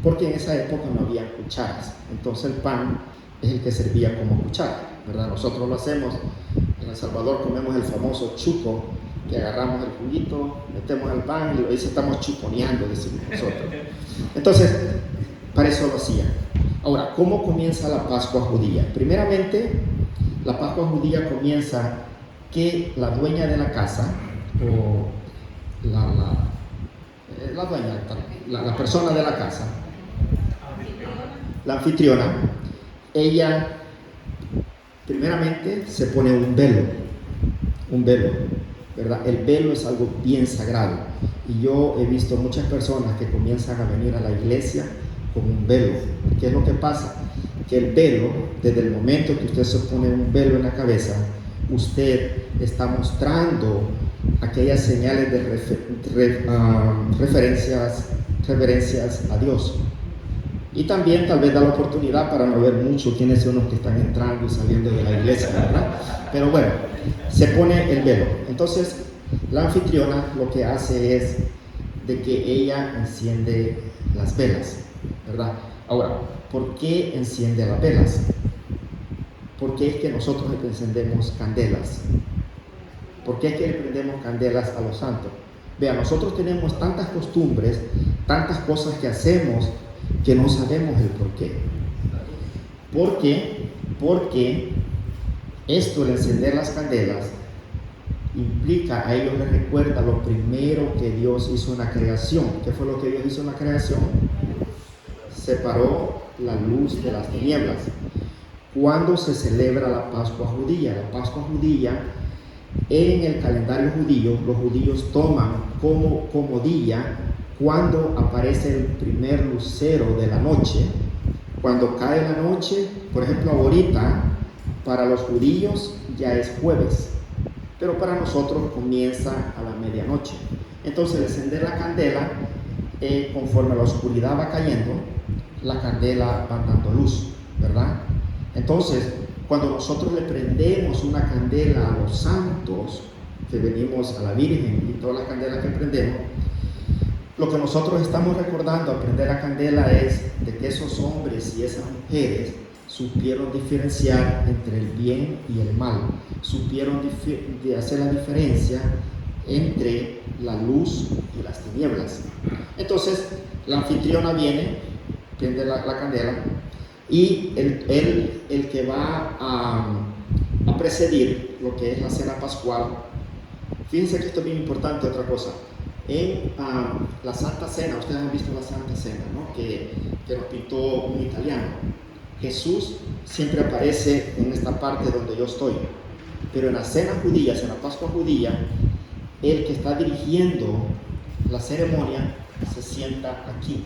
porque en esa época no había cucharas. Entonces el pan es el que servía como cuchara, ¿verdad? Nosotros lo hacemos En El Salvador comemos el famoso chuco, que agarramos el juguito, metemos al pan y eso estamos chuponeando, decimos nosotros. Entonces, para eso lo hacían. Ahora, ¿cómo comienza la Pascua judía? Primeramente, la Pascua judía comienza que la dueña de la casa, o la dueña, la persona de la casa, la anfitriona, ella primeramente se pone un velo, ¿verdad? El velo es algo bien sagrado y yo he visto muchas personas que comienzan a venir a la iglesia con un velo. ¿Qué es lo que pasa? Que el velo, desde el momento que usted se pone un velo en la cabeza, usted está mostrando aquellas señales de reverencias a Dios. Y también tal vez da la oportunidad para no ver mucho quiénes son los que están entrando y saliendo de la iglesia, ¿verdad? Pero bueno, se pone el velo. Entonces, la anfitriona lo que hace es de que ella enciende las velas, ¿verdad? Ahora, ¿por qué enciende las velas? Porque es que nosotros le encendemos candelas. ¿Por qué es que le prendemos candelas a los santos? Vea, nosotros tenemos tantas costumbres, tantas cosas que hacemos que no sabemos el por qué. ¿Por qué? Porque esto de encender las candelas implica, a ellos les recuerda lo primero que Dios hizo en la creación. ¿Qué fue lo que Dios hizo en la creación? Separó la luz de las tinieblas. ¿Cuándo se celebra la Pascua judía? La Pascua judía, en el calendario judío, los judíos toman como día cuando aparece el primer lucero de la noche. Cuando cae la noche, por ejemplo ahorita, para los judíos ya es jueves, pero para nosotros comienza a la medianoche. Entonces, al encender la candela, conforme la oscuridad va cayendo, la candela va dando luz, ¿verdad? Entonces, cuando nosotros le prendemos una candela a los santos, que venimos a la Virgen y todas las candelas que prendemos, lo que nosotros estamos recordando al prender la candela es de que esos hombres y esas mujeres supieron diferenciar entre el bien y el mal, supieron hacer la diferencia entre la luz y las tinieblas. Entonces, la anfitriona viene, prende la candela, y el que va a precedir lo que es la cena pascual. Fíjense que esto es bien importante, otra cosa. En la Santa Cena, ustedes han visto la Santa Cena, ¿no? que nos pintó un italiano. Jesús siempre aparece en esta parte donde yo estoy, pero en las cenas judías, en la Pascua judía, el que está dirigiendo la ceremonia se sienta aquí,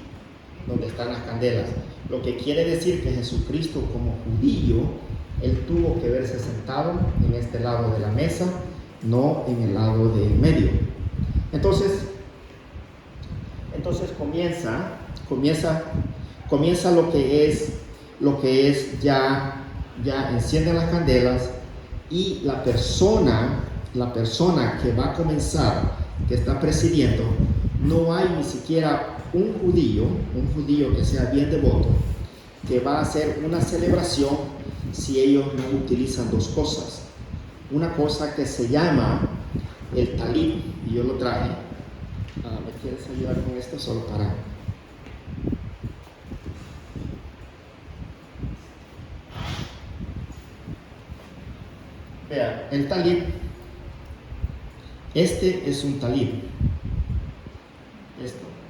donde están las candelas. Lo que quiere decir que Jesucristo, como judío, él tuvo que verse sentado en este lado de la mesa, no en el lado del medio. Entonces comienza lo que es ya encienden las candelas, y la persona que va a comenzar, que está presidiendo, no hay ni siquiera un judío que sea bien devoto, que va a hacer una celebración si ellos no utilizan dos cosas. Una cosa que se llama el talib, y yo lo traje. ¿Me quieres ayudar con esto? Solo para... Vea, el talib, este es un talib.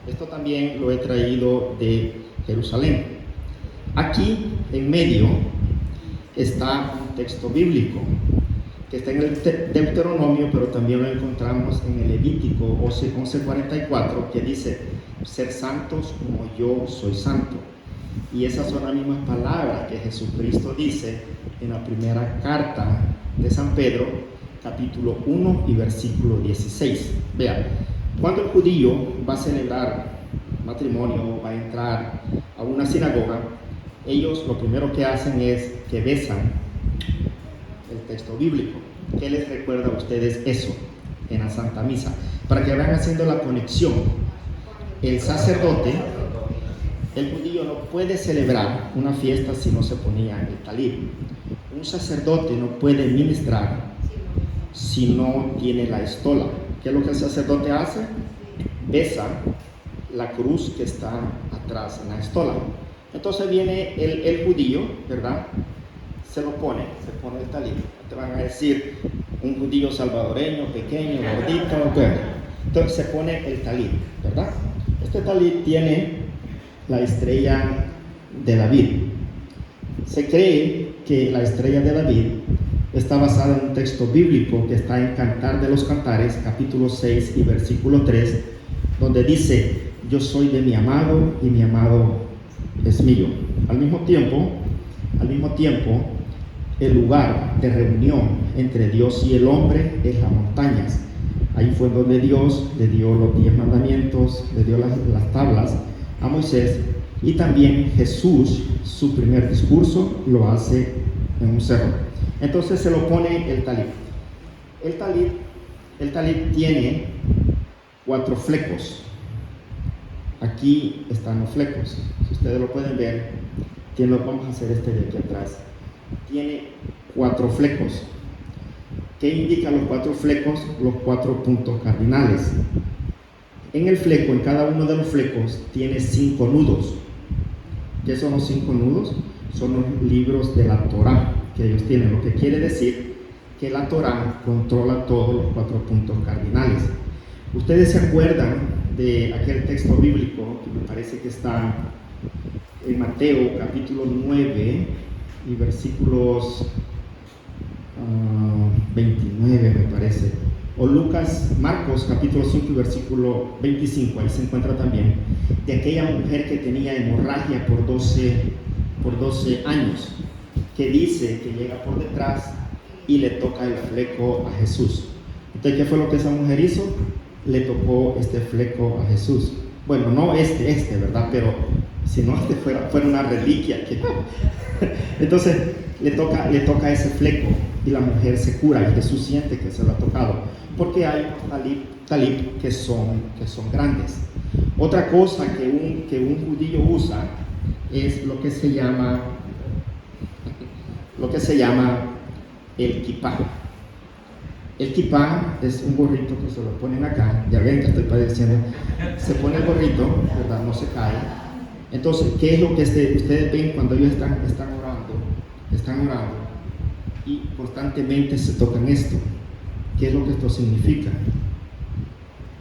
Esto también lo he traído de Jerusalén. Aquí en medio está un texto bíblico que está en el Deuteronomio, pero también lo encontramos en el Levítico 11:44, que dice: ser santos como yo soy santo. Y esas son las mismas palabras que Jesucristo dice en la primera carta de San Pedro, capítulo 1 y versículo 16. Vean, cuando el judío va a celebrar matrimonio, va a entrar a una sinagoga, ellos lo primero que hacen es que besan el texto bíblico. ¿Qué les recuerda a ustedes eso en la Santa Misa? Para que vayan haciendo la conexión. El sacerdote, el judío no puede celebrar una fiesta si no se ponía el talib. Un sacerdote no puede ministrar si no tiene la estola. ¿Qué es lo que el sacerdote hace? Besa la cruz que está atrás en la estola. Entonces viene el judío, ¿verdad? Se pone el talit. Te van a decir, un judío salvadoreño, pequeño, gordito, bueno. Entonces se pone el talit, ¿verdad? Este talit tiene la estrella de David. Se cree que la estrella de David está basada en un texto bíblico que está en Cantar de los Cantares, capítulo 6 y versículo 3, donde dice, yo soy de mi amado y mi amado es mío. Al mismo tiempo, el lugar de reunión entre Dios y el hombre es las montañas. Ahí fue donde Dios le dio los 10 mandamientos, le dio las tablas a Moisés, y también Jesús, su primer discurso, lo hace en un cerro. Entonces se lo pone el talit. El talit tiene 4 flecos. Aquí están los flecos. Si ustedes lo pueden ver, vamos a hacer este de aquí atrás. Tiene 4 flecos. ¿Qué indican los 4 flecos? Los 4 puntos cardinales. En el fleco, en cada uno de los flecos, tiene 5 nudos. ¿Qué son los 5 nudos? Son los libros de la Torá que ellos tienen, lo que quiere decir que la Torá controla todos los 4 puntos cardinales. Ustedes se acuerdan de aquel texto bíblico que me parece que está en Mateo capítulo 9 y versículos 29 me parece, o Marcos capítulo 5 y versículo 25, ahí se encuentra también, de aquella mujer que tenía hemorragia por 12 años, que dice que llega por detrás y le toca el fleco a Jesús. Entonces, ¿qué fue lo que esa mujer hizo? Le tocó este fleco a Jesús. Bueno, no ¿verdad? Pero si no, fuera una reliquia. Entonces, le toca ese fleco y la mujer se cura y Jesús siente que se lo ha tocado. Porque hay talit que son grandes. Otra cosa que un judío usa es lo que se llama el kipá. El kipá es un gorrito que se lo ponen acá, ya ven que estoy padeciendo, se pone el gorrito, ¿verdad? No se cae. Entonces, ¿qué es lo que ustedes ven cuando ellos están orando y constantemente se tocan esto? ¿Qué es lo que esto significa?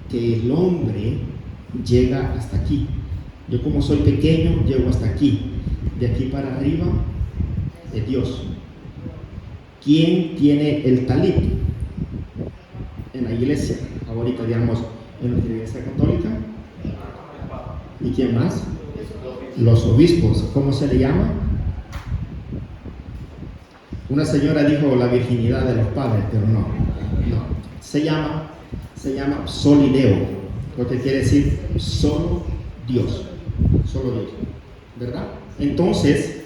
Que el hombre llega hasta aquí. Yo, como soy pequeño, llego hasta aquí. De aquí para arriba es Dios. ¿Quién tiene el talit en la iglesia? Ahorita, digamos, en nuestra iglesia católica. ¿Y quién más? Los obispos. ¿Cómo se le llama? Una señora dijo la virginidad de los padres, pero no. Se llama solideo, lo que quiere decir solo Dios, ¿verdad? Entonces,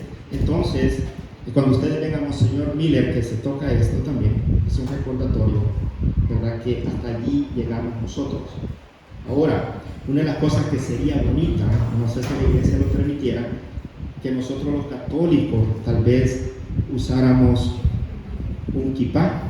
cuando ustedes ven a Monseñor Miller que se toca esto también, es un recordatorio, ¿verdad? Que hasta allí llegamos nosotros. Ahora, una de las cosas que sería bonita, no sé si la iglesia lo permitiera, que nosotros los católicos tal vez usáramos un kipá.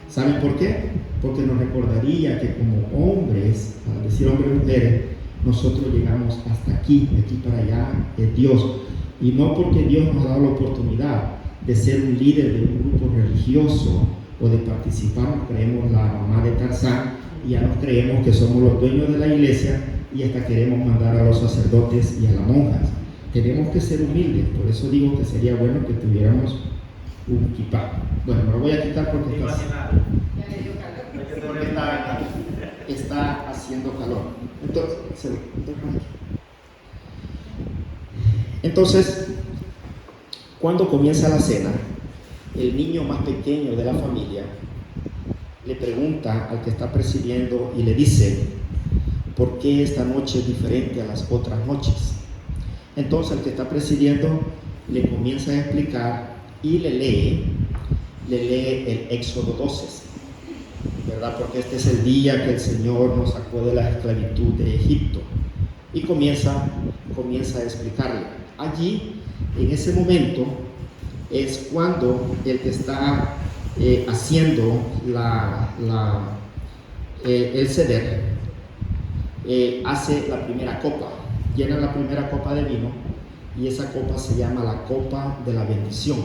¿Saben por qué? Porque nos recordaría que como hombres, al decir hombres y mujeres, nosotros llegamos hasta aquí, de aquí para allá, es Dios. Y no porque Dios nos ha dado la oportunidad de ser un líder de un grupo religioso o de participar, nos creemos la mamá de Tarzán y ya nos creemos que somos los dueños de la iglesia y hasta queremos mandar a los sacerdotes y a las monjas. Tenemos que ser humildes, por eso digo que sería bueno que tuviéramos un kipá. Bueno, me lo voy a quitar porque está haciendo calor. Entonces, cuando comienza la cena, el niño más pequeño de la familia le pregunta al que está presidiendo y le dice: ¿por qué esta noche es diferente a las otras noches? Entonces el que está presidiendo le comienza a explicar y le lee el Éxodo 12, ¿verdad? Porque este es el día que el Señor nos sacó de la esclavitud de Egipto. Y comienza a explicarle. Allí, en ese momento, es cuando el que está haciendo el ceder, hace la primera copa, llena la primera copa de vino y esa copa se llama la copa de la bendición.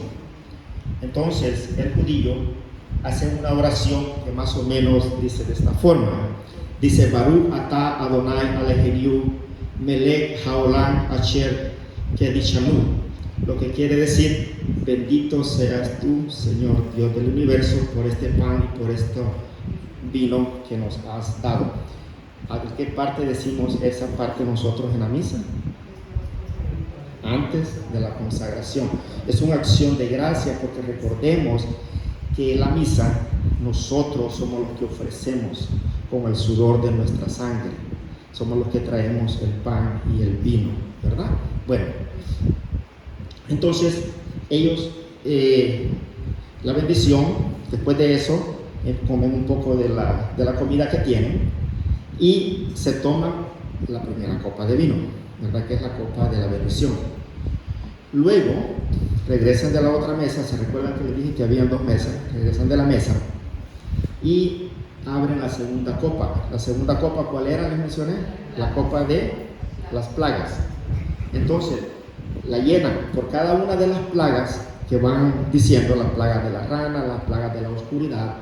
Entonces el judío hace una oración que más o menos dice de esta forma, dice Baruch atah Adonai Eloheinu melech haolam asher kedishanu, lo que quiere decir bendito seas tú, Señor Dios del universo, por este pan y por este vino que nos has dado. ¿A qué parte decimos esa parte nosotros en la misa? Antes de la consagración. Es una acción de gracia porque recordemos que en la misa nosotros somos los que ofrecemos con el sudor de nuestra sangre. Somos los que traemos el pan y el vino, ¿verdad? Bueno, entonces ellos, la bendición, después de eso, comen un poco de la comida que tienen y se toman la primera copa de vino, ¿verdad? Que es la copa de la bendición. Luego regresan de la otra mesa, se recuerdan que les dije que habían 2 mesas, regresan de la mesa y abren la segunda copa. La segunda copa, ¿cuál era? Les mencioné, la copa de las plagas. Entonces la llenan por cada una de las plagas que van diciendo, la plaga de la rana, la plaga de la oscuridad.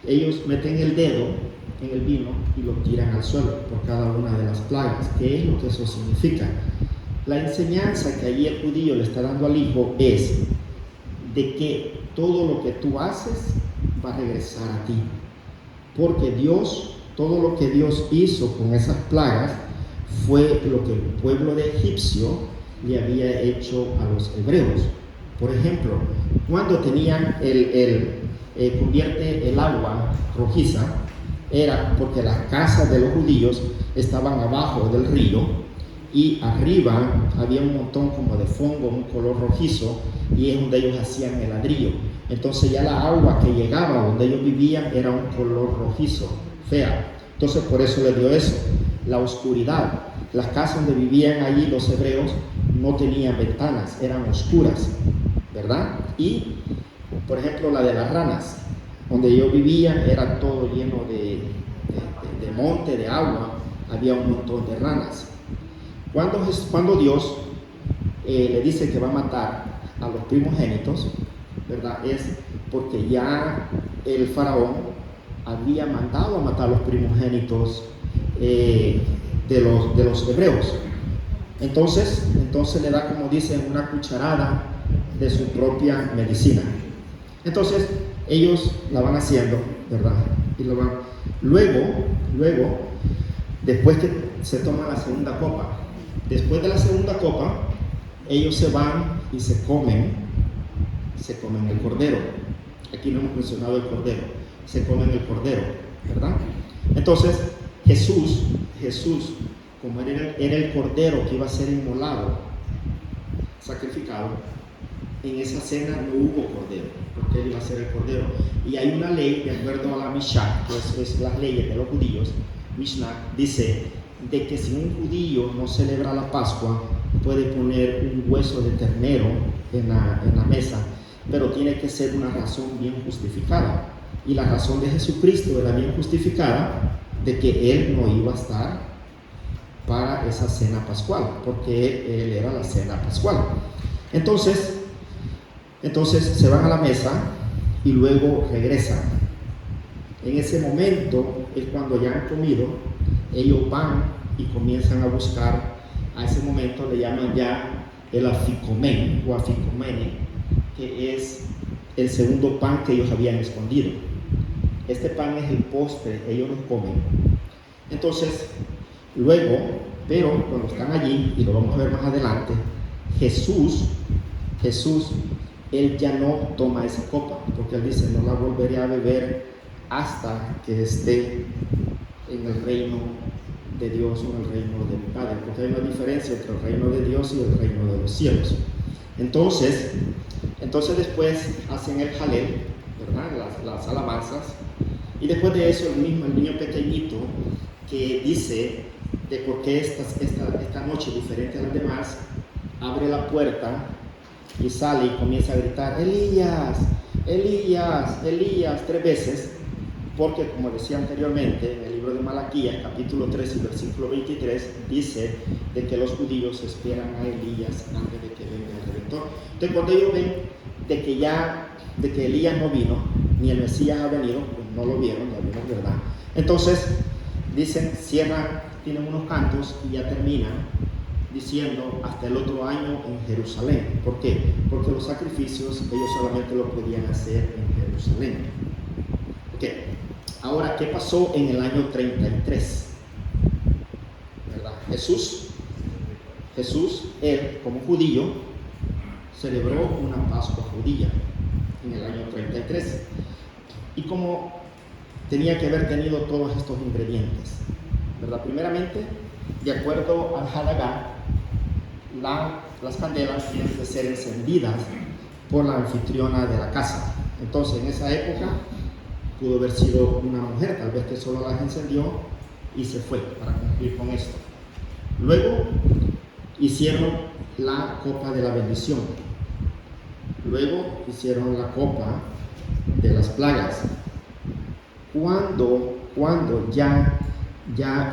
Ellos meten el dedo en el vino y lo tiran al suelo por cada una de las plagas. ¿Qué es lo que eso significa? La enseñanza que allí el judío le está dando al hijo es de que todo lo que tú haces va a regresar a ti, porque Dios, todo lo que Dios hizo con esas plagas fue lo que el pueblo de egipcio le había hecho a los hebreos. Por ejemplo, cuando tenían convierte el agua rojiza, era porque las casas de los judíos estaban abajo del río y arriba había un montón como de fongo, un color rojizo, y es donde ellos hacían el ladrillo. Entonces ya la agua que llegaba donde ellos vivían era un color rojizo, fea. Entonces por eso les dio eso, la oscuridad. Las casas donde vivían allí los hebreos no tenían ventanas, eran oscuras, ¿verdad? Y, por ejemplo, la de las ranas, donde ellos vivían era todo lleno de monte, de agua, había un montón de ranas. Cuando Dios le dice que va a matar a los primogénitos, ¿verdad? Es porque ya el faraón había mandado a matar a los primogénitos de los hebreos. Entonces le da, como dicen, una cucharada de su propia medicina. Entonces ellos la van haciendo, ¿verdad? Y lo van. Luego, después que se toma la segunda copa, después de la segunda copa, ellos se van y se comen el cordero. Aquí no hemos mencionado el cordero. Se comen el cordero, ¿verdad? Entonces Jesús, como era el cordero que iba a ser inmolado, sacrificado, en esa cena no hubo cordero, porque él iba a ser el cordero. Y hay una ley, de acuerdo a la Mishnah, que es las leyes de los judíos, Mishnah dice de que si un judío no celebra la Pascua, puede poner un hueso de ternero en la mesa, pero tiene que ser una razón bien justificada. Y la razón de Jesucristo era bien justificada, de que él no iba a estar para esa cena pascual, porque él era la cena pascual. Entonces se van a la mesa y luego regresan. En ese momento es cuando ya han comido, ellos van y comienzan a buscar. A ese momento le llaman ya el aficomén o aficomene, que es el segundo pan que ellos habían escondido. Este pan es el postre, ellos lo comen. Entonces, luego, pero cuando están allí, y lo vamos a ver más adelante, Jesús, él ya no toma esa copa, porque él dice, no la volveré a beber hasta que esté en el reino de Dios o en el reino de mi Padre, porque hay una diferencia entre el reino de Dios y el reino de los cielos. Entonces después hacen el jalel, ¿verdad? Las alabanzas, y después de eso el niño pequeñito que dice de por qué esta noche diferente a las demás, abre la puerta y sale y comienza a gritar, Elías, Elías, Elías, 3 veces, porque como decía anteriormente, en el libro de Malaquías, capítulo 3 y versículo 23, dice de que los judíos esperan a Elías antes de que venga el Redentor. Entonces cuando ellos ven de que Elías no vino, ni el Mesías ha venido, pues no lo vieron, ya vimos, ¿verdad? Entonces dicen, cierran, tienen unos cantos y ya terminan diciendo hasta el otro año en Jerusalén. ¿Por qué? Porque los sacrificios ellos solamente lo podían hacer en Jerusalén. Ok, ahora, ¿qué pasó en el año 33? ¿Verdad? Jesús, él como judío, celebró una Pascua judía en el año 33. Y como tenía que haber tenido todos estos ingredientes, ¿verdad? Primeramente, de acuerdo al Hadagá, las candelas tienen que ser encendidas por la anfitriona de la casa. Entonces, en esa época, pudo haber sido una mujer, tal vez que solo las encendió y se fue para cumplir con esto. Luego, hicieron la copa de la bendición. Luego, hicieron la copa de las plagas. Cuando ya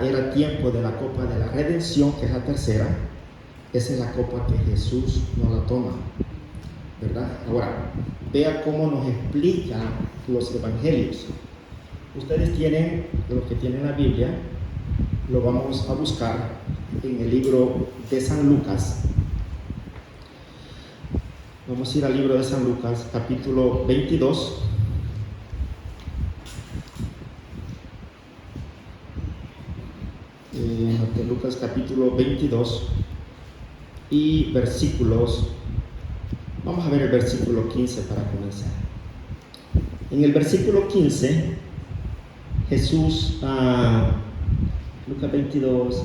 era tiempo de la copa de la redención, que es la tercera, esa es la copa que Jesús no la toma, ¿verdad? Ahora, vea cómo nos explica los evangelios. Ustedes tienen, los que tienen la Biblia, lo vamos a buscar en el libro de San Lucas. Vamos a ir al libro de San Lucas, capítulo 22. Lucas capítulo 22 y versículos, vamos a ver el versículo 15 para comenzar. En el versículo 15, Jesús, Lucas 22,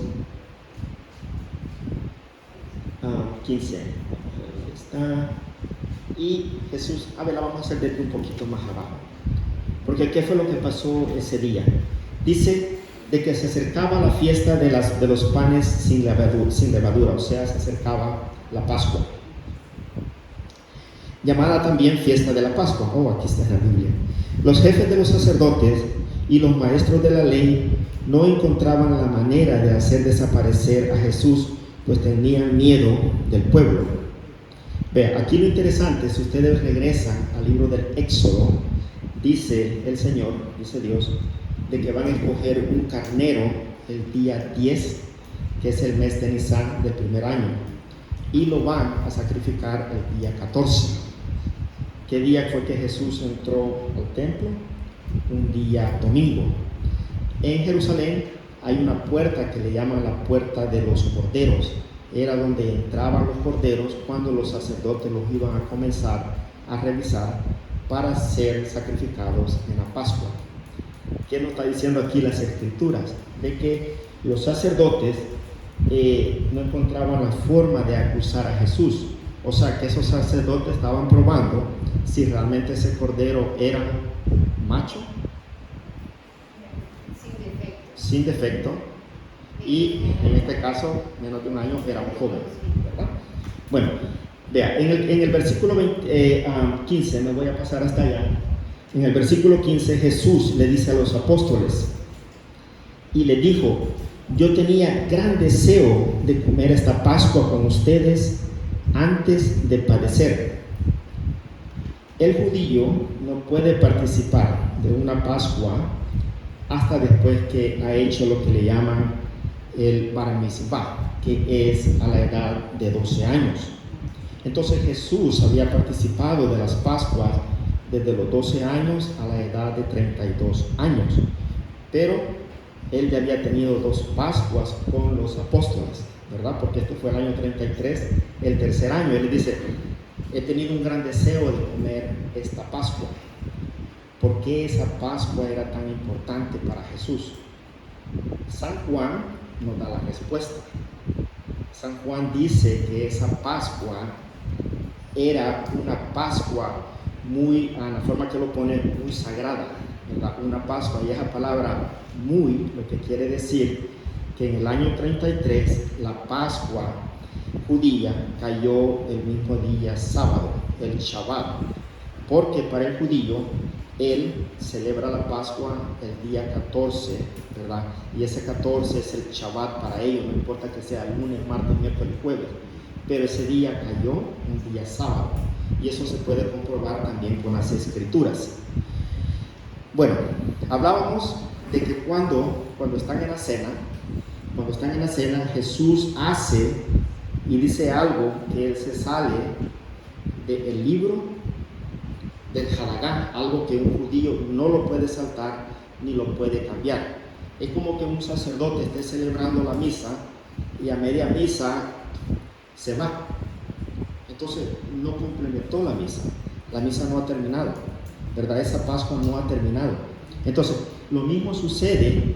15, ahí está, y Jesús, a ver, la vamos a hacer desde un poquito más abajo, porque ¿qué fue lo que pasó ese día? Dice de que se acercaba la fiesta de los panes sin levadura, o sea, se acercaba la Pascua, llamada también fiesta de la Pascua. Aquí está en la Biblia. Los jefes de los sacerdotes y los maestros de la ley no encontraban la manera de hacer desaparecer a Jesús, pues tenían miedo del pueblo. Vea, aquí lo interesante, si ustedes regresan al libro del Éxodo, dice el Señor, dice Dios, de que van a escoger un carnero el día 10, que es el mes de Nisan del primer año, y lo van a sacrificar el día 14. ¿Qué día fue que Jesús entró al templo? Un día domingo. En Jerusalén hay una puerta que le llaman la puerta de los corderos. Era donde entraban los corderos cuando los sacerdotes los iban a comenzar a revisar para ser sacrificados en la Pascua. ¿Qué nos está diciendo aquí las Escrituras? De que los sacerdotes no encontraban la forma de acusar a Jesús. O sea, que esos sacerdotes estaban probando si realmente ese cordero era macho, sin defecto, y en este caso, menos de un año, era un joven, ¿verdad? Bueno, vea, en el versículo 15, me voy a pasar hasta allá. En el versículo 15, Jesús le dice a los apóstoles, y le dijo: yo tenía gran deseo de comer esta Pascua con ustedes antes de padecer. El judío no puede participar de una Pascua hasta después que ha hecho lo que le llaman el Bar Mitzvah, que es a la edad de 12 años. Entonces Jesús había participado de las Pascuas desde los 12 años a la edad de 32 años, pero él ya había tenido 2 Pascuas con los apóstoles, ¿verdad? Porque esto fue el año 33, el tercer año. Él dice: he tenido un gran deseo de comer esta Pascua. ¿Por qué esa Pascua era tan importante para Jesús? San Juan nos da la respuesta. San Juan dice que esa Pascua era una Pascua muy, a la forma que lo pone, muy sagrada, ¿verdad? Una Pascua, y esa palabra muy, lo que quiere decir que en el año 33 la Pascua judía cayó el mismo día sábado, el Shabbat. porque para el judío él celebra la Pascua el día 14, ¿verdad? Y ese 14 es el Shabbat para ellos, no importa que sea lunes, martes, miércoles, jueves, pero ese día cayó un día sábado, y eso se puede comprobar también con las Escrituras. Bueno, hablábamos de que cuando están en la cena, Jesús hace y dice algo que él se sale del libro del Halagá, algo que un judío no lo puede saltar ni lo puede cambiar. Es como que un sacerdote esté celebrando la misa y a media misa se va. Entonces no complementó la misa no ha terminado, ¿verdad? Esa Pascua no ha terminado. Entonces lo mismo sucede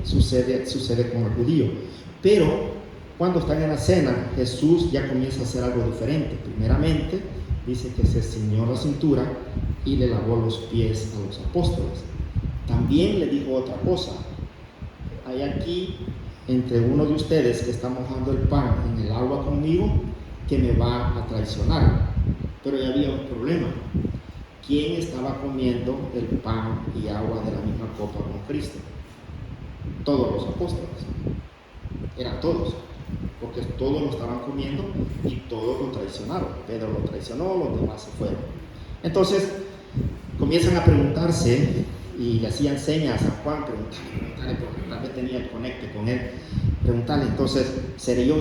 con el judío, pero cuando están en la cena, Jesús ya comienza a hacer algo diferente. Primeramente dice que se ciñó la cintura y le lavó los pies a los apóstoles. También le dijo otra cosa: hay aquí entre uno de ustedes que está mojando el pan en el agua conmigo, que me va a traicionar. Pero ya había un problema: ¿quién estaba comiendo el pan y agua de la misma copa con Cristo? Todos los apóstoles, eran todos, porque todos lo estaban comiendo y todos lo traicionaron. Pedro lo traicionó, los demás se fueron. Entonces comienzan a preguntarse y le hacían señas a Juan, preguntarle, porque tal vez tenía el conecte con él, preguntarle. Entonces, ¿seré yo?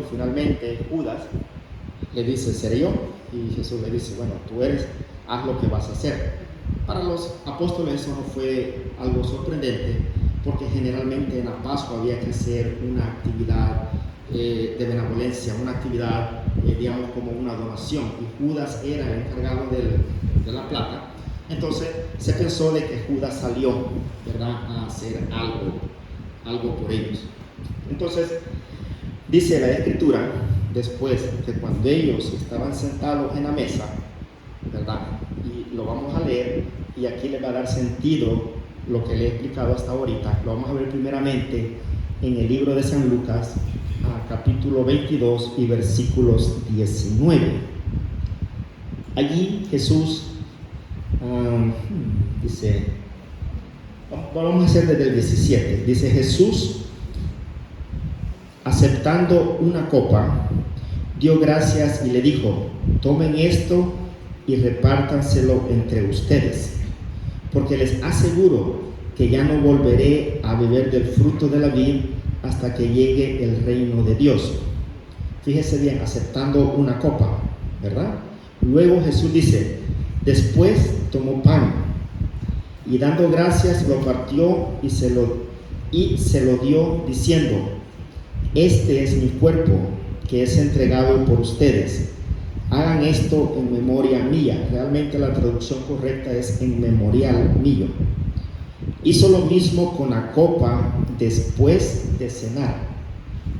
Finalmente Judas le dice: ¿seré yo? Y Jesús le dice: bueno, tú eres, haz lo que vas a hacer. Para los apóstoles eso no fue algo sorprendente, porque generalmente en la Pascua había que hacer una actividad de benevolencia, una actividad, digamos, como una donación, y Judas era el encargado de la plata. Entonces se pensó de que Judas salió, ¿verdad?, a hacer algo por ellos. Entonces dice la Escritura, después que cuando ellos estaban sentados en la mesa, ¿verdad?, y lo vamos a leer, y aquí le va a dar sentido lo que le he explicado hasta ahorita. Lo vamos a ver primeramente en el libro de San Lucas, capítulo 22 y versículos 19. Allí Jesús dice, vamos a hacer desde el 17, dice: Jesús, aceptando una copa, dio gracias y le dijo: tomen esto y repártanselo entre ustedes, porque les aseguro que ya no volveré a beber del fruto de la vid hasta que llegue el reino de Dios. Fíjese bien, aceptando una copa, ¿verdad? Luego Jesús dice: después tomó pan y dando gracias lo partió y se lo dio diciendo: este es mi cuerpo que es entregado por ustedes. Hagan esto en memoria mía. Realmente la traducción correcta es en memorial mío. Hizo lo mismo con la copa después de cenar.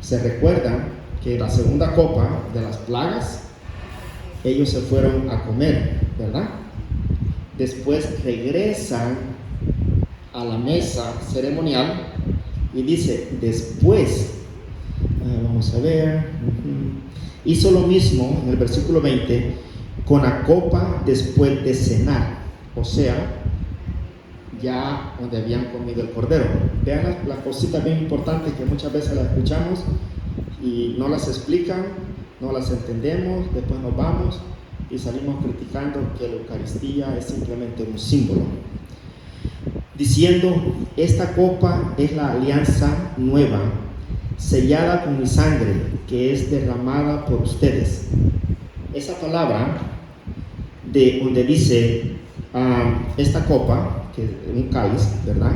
Se recuerdan que la segunda copa de las plagas, ellos se fueron a comer, ¿verdad? Después regresan a la mesa ceremonial y dice: después, vamos a ver, hizo lo mismo en el versículo 20 con la copa después de cenar, o sea, ya donde habían comido el cordero. Vean las cositas bien importantes que muchas veces las escuchamos y no las explican, no las entendemos, después nos vamos y salimos criticando que la Eucaristía es simplemente un símbolo. Diciendo: esta copa es la alianza nueva, sellada con mi sangre, que es derramada por ustedes. Esa palabra de donde dice esta copa, que es un cáliz, ¿verdad?,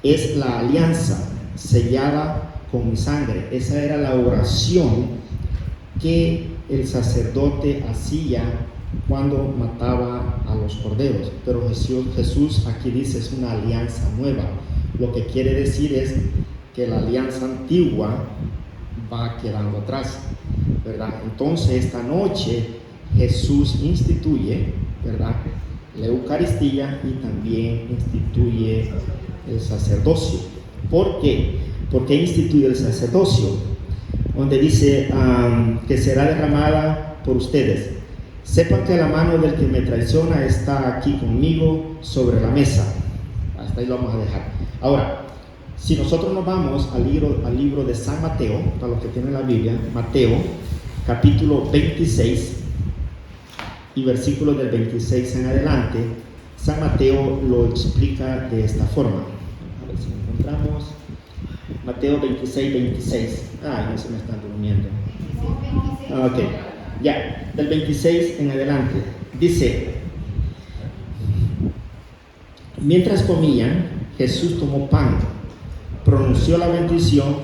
es la alianza sellada con mi sangre. Esa era la oración que el sacerdote hacía cuando mataba a los corderos. Pero Jesús aquí dice: es una alianza nueva. Lo que quiere decir es que la alianza antigua va quedando atrás, ¿verdad? Entonces esta noche Jesús instituye, ¿verdad?, la Eucaristía y también instituye el sacerdocio. ¿Por qué? ¿Por qué instituye el sacerdocio? Donde dice que será derramada por ustedes. Sepan que la mano del que me traiciona está aquí conmigo sobre la mesa. Hasta ahí lo vamos a dejar. Ahora, si nosotros nos vamos al libro de San Mateo, para los que tienen la Biblia, Mateo, capítulo 26, y versículos del 26 en adelante, San Mateo lo explica de esta forma. A ver si lo encontramos. Mateo 26, 26. Ah, no se me están durmiendo. Ok, ya, del 26 en adelante. Dice: mientras comían, Jesús tomó pan, pronunció la bendición,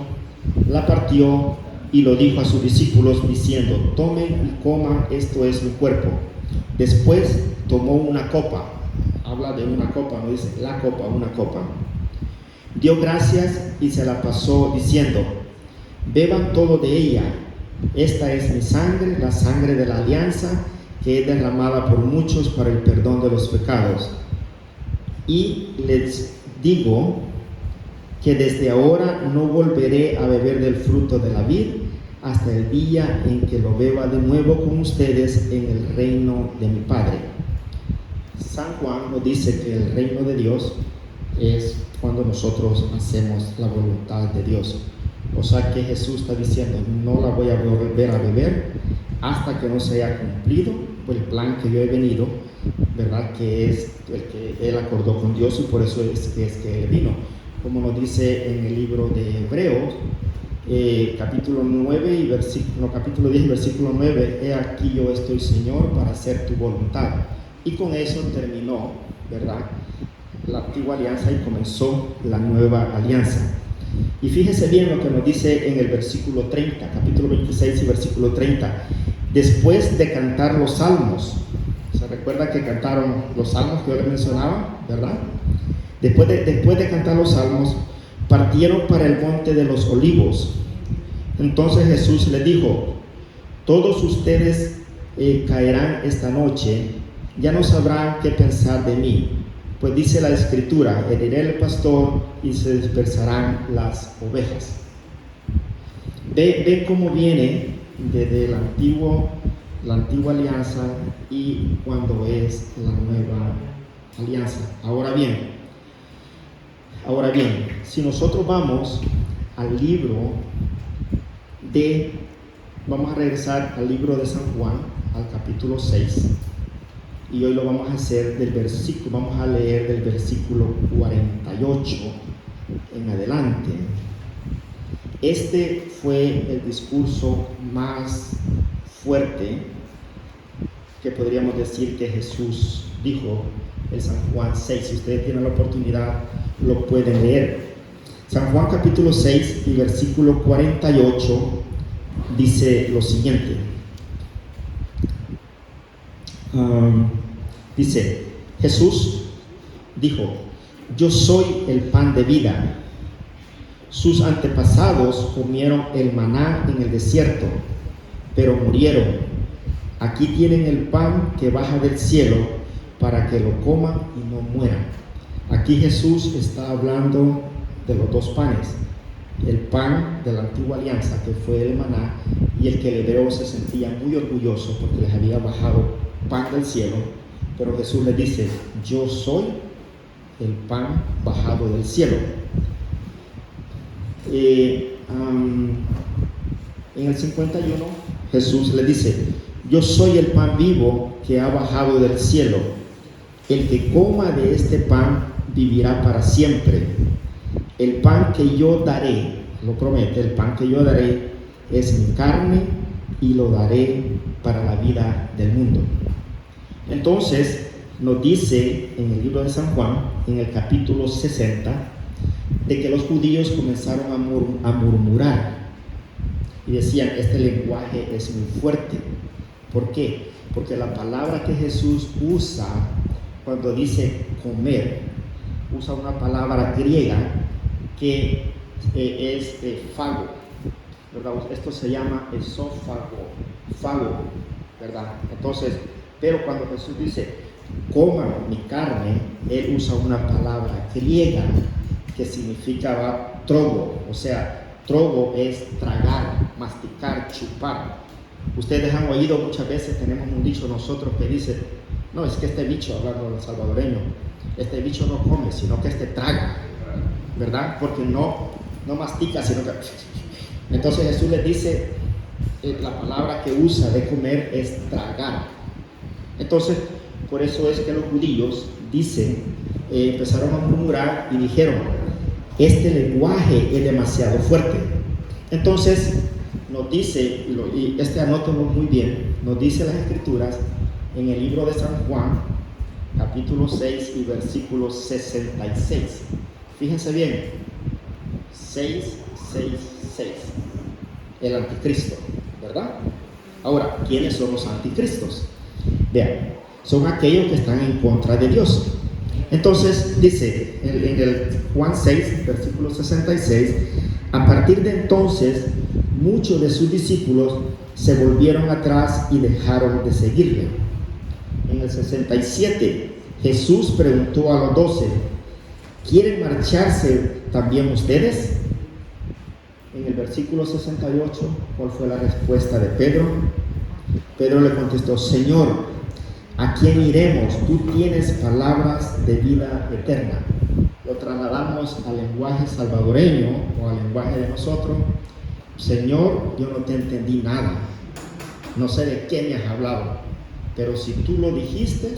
la partió y lo dijo a sus discípulos diciendo: tomen y coman, esto es mi cuerpo. Después tomó una copa, habla de una copa, no dice la copa, una copa. Dio gracias y se la pasó diciendo: beban todo de ella, esta es mi sangre, la sangre de la alianza, que es derramada por muchos para el perdón de los pecados. Y les digo que desde ahora no volveré a beber del fruto de la vid hasta el día en que lo beba de nuevo con ustedes en el reino de mi Padre. San Juan nos dice que el reino de Dios es cuando nosotros hacemos la voluntad de Dios. O sea que Jesús está diciendo: no la voy a volver a beber hasta que no se haya cumplido el plan que yo he venido, ¿verdad? Que es el que Él acordó con Dios, y por eso es que Él vino. Como nos dice en el libro de Hebreos, capítulo 9 y capítulo 10 y versículo 9: he aquí yo estoy, Señor, para hacer tu voluntad. Y con eso terminó, ¿verdad?, la antigua alianza y comenzó la nueva alianza. Y fíjese bien lo que nos dice en el versículo 30, capítulo 26 y versículo 30. Después de cantar los salmos, ¿se recuerda que cantaron los salmos que yo les mencionaba, verdad? Después de cantar los salmos, partieron para el monte de los olivos. Entonces Jesús les dijo: todos ustedes caerán esta noche, ya no sabrán qué pensar de mí. Pues dice la Escritura: heriré el pastor y se dispersarán las ovejas. Ve cómo viene desde la antigua alianza y cuando es la nueva alianza. Ahora bien, si nosotros vamos al vamos a regresar al libro de San Juan, al capítulo 6. Y hoy lo vamos a hacer vamos a leer del versículo 48 en adelante. Este fue el discurso más fuerte que podríamos decir que Jesús dijo, en San Juan 6. Si ustedes tienen la oportunidad, lo pueden leer. San Juan capítulo 6 y versículo 48 dice lo siguiente. Dice: Jesús dijo: yo soy el pan de vida. Sus antepasados comieron el maná en el desierto, pero murieron. Aquí tienen el pan que baja del cielo para que lo coman y no mueran. Aquí Jesús está hablando de los dos panes: el pan de la antigua alianza, que fue el maná, y el que el hebreo se sentía muy orgulloso porque les había bajado pan del cielo. Pero Jesús les dice: yo soy el pan bajado del cielo. En el 51 Jesús le dice: yo soy el pan vivo que ha bajado del cielo. El que coma de este pan vivirá para siempre. El pan que yo daré, lo promete, el pan que yo daré es mi carne y lo daré para la vida del mundo. Entonces nos dice en el libro de San Juan, en el capítulo 60, de que los judíos comenzaron a murmurar y decían: este lenguaje es muy fuerte. ¿Por qué? Porque la palabra que Jesús usa cuando dice comer, usa una palabra griega que es fago, ¿verdad? Esto se llama esófago, fago, ¿verdad? Entonces, pero cuando Jesús dice coman mi carne, Él usa una palabra griega que significa trogo. O sea, trogo es tragar, masticar, chupar, Ustedes han oído muchas veces, tenemos un dicho nosotros que dice, no, es que este bicho, hablando del salvadoreño, este bicho no come, sino que este traga, ¿verdad? Porque no mastica, sino que... Entonces Jesús les dice, la palabra que usa de comer es tragar. Entonces, por eso es que los judíos dicen, empezaron a murmurar y dijeron, este lenguaje es demasiado fuerte. Entonces, nos dice, y anótenlo muy bien, nos dice las Escrituras en el libro de San Juan, capítulo 6 y versículo 66. Fíjense bien, 666, el anticristo, ¿verdad? Ahora, ¿quiénes son los anticristos? Vean, son aquellos que están en contra de Dios. Entonces dice en el Juan 6, versículo 66, a partir de entonces muchos de sus discípulos se volvieron atrás y dejaron de seguirle. En el 67, Jesús preguntó a los 12, ¿quieren marcharse también ustedes? En el versículo 68, ¿cuál fue la respuesta de Pedro? Pedro le contestó, Señor, ¿a quién iremos? Tú tienes palabras de vida eterna. Lo trasladamos al lenguaje salvadoreño o al lenguaje de nosotros. Señor, yo no te entendí nada. No sé de qué me has hablado. Pero si tú lo dijiste,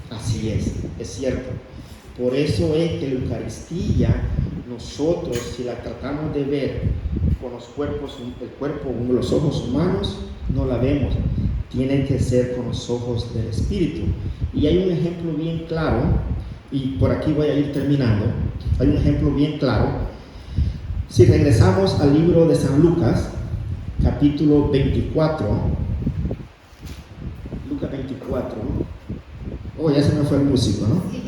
así es cierto. Por eso es que la Eucaristía, nosotros, si la tratamos de ver con los cuerpos, el cuerpo con los ojos humanos, no la vemos. Tiene que ser con los ojos del Espíritu. Y hay un ejemplo bien claro, y por aquí voy a ir terminando. Hay un ejemplo bien claro. Si regresamos al libro de San Lucas, capítulo 24, Lucas 24, oh, ya se me fue el músico, ¿no? Sí,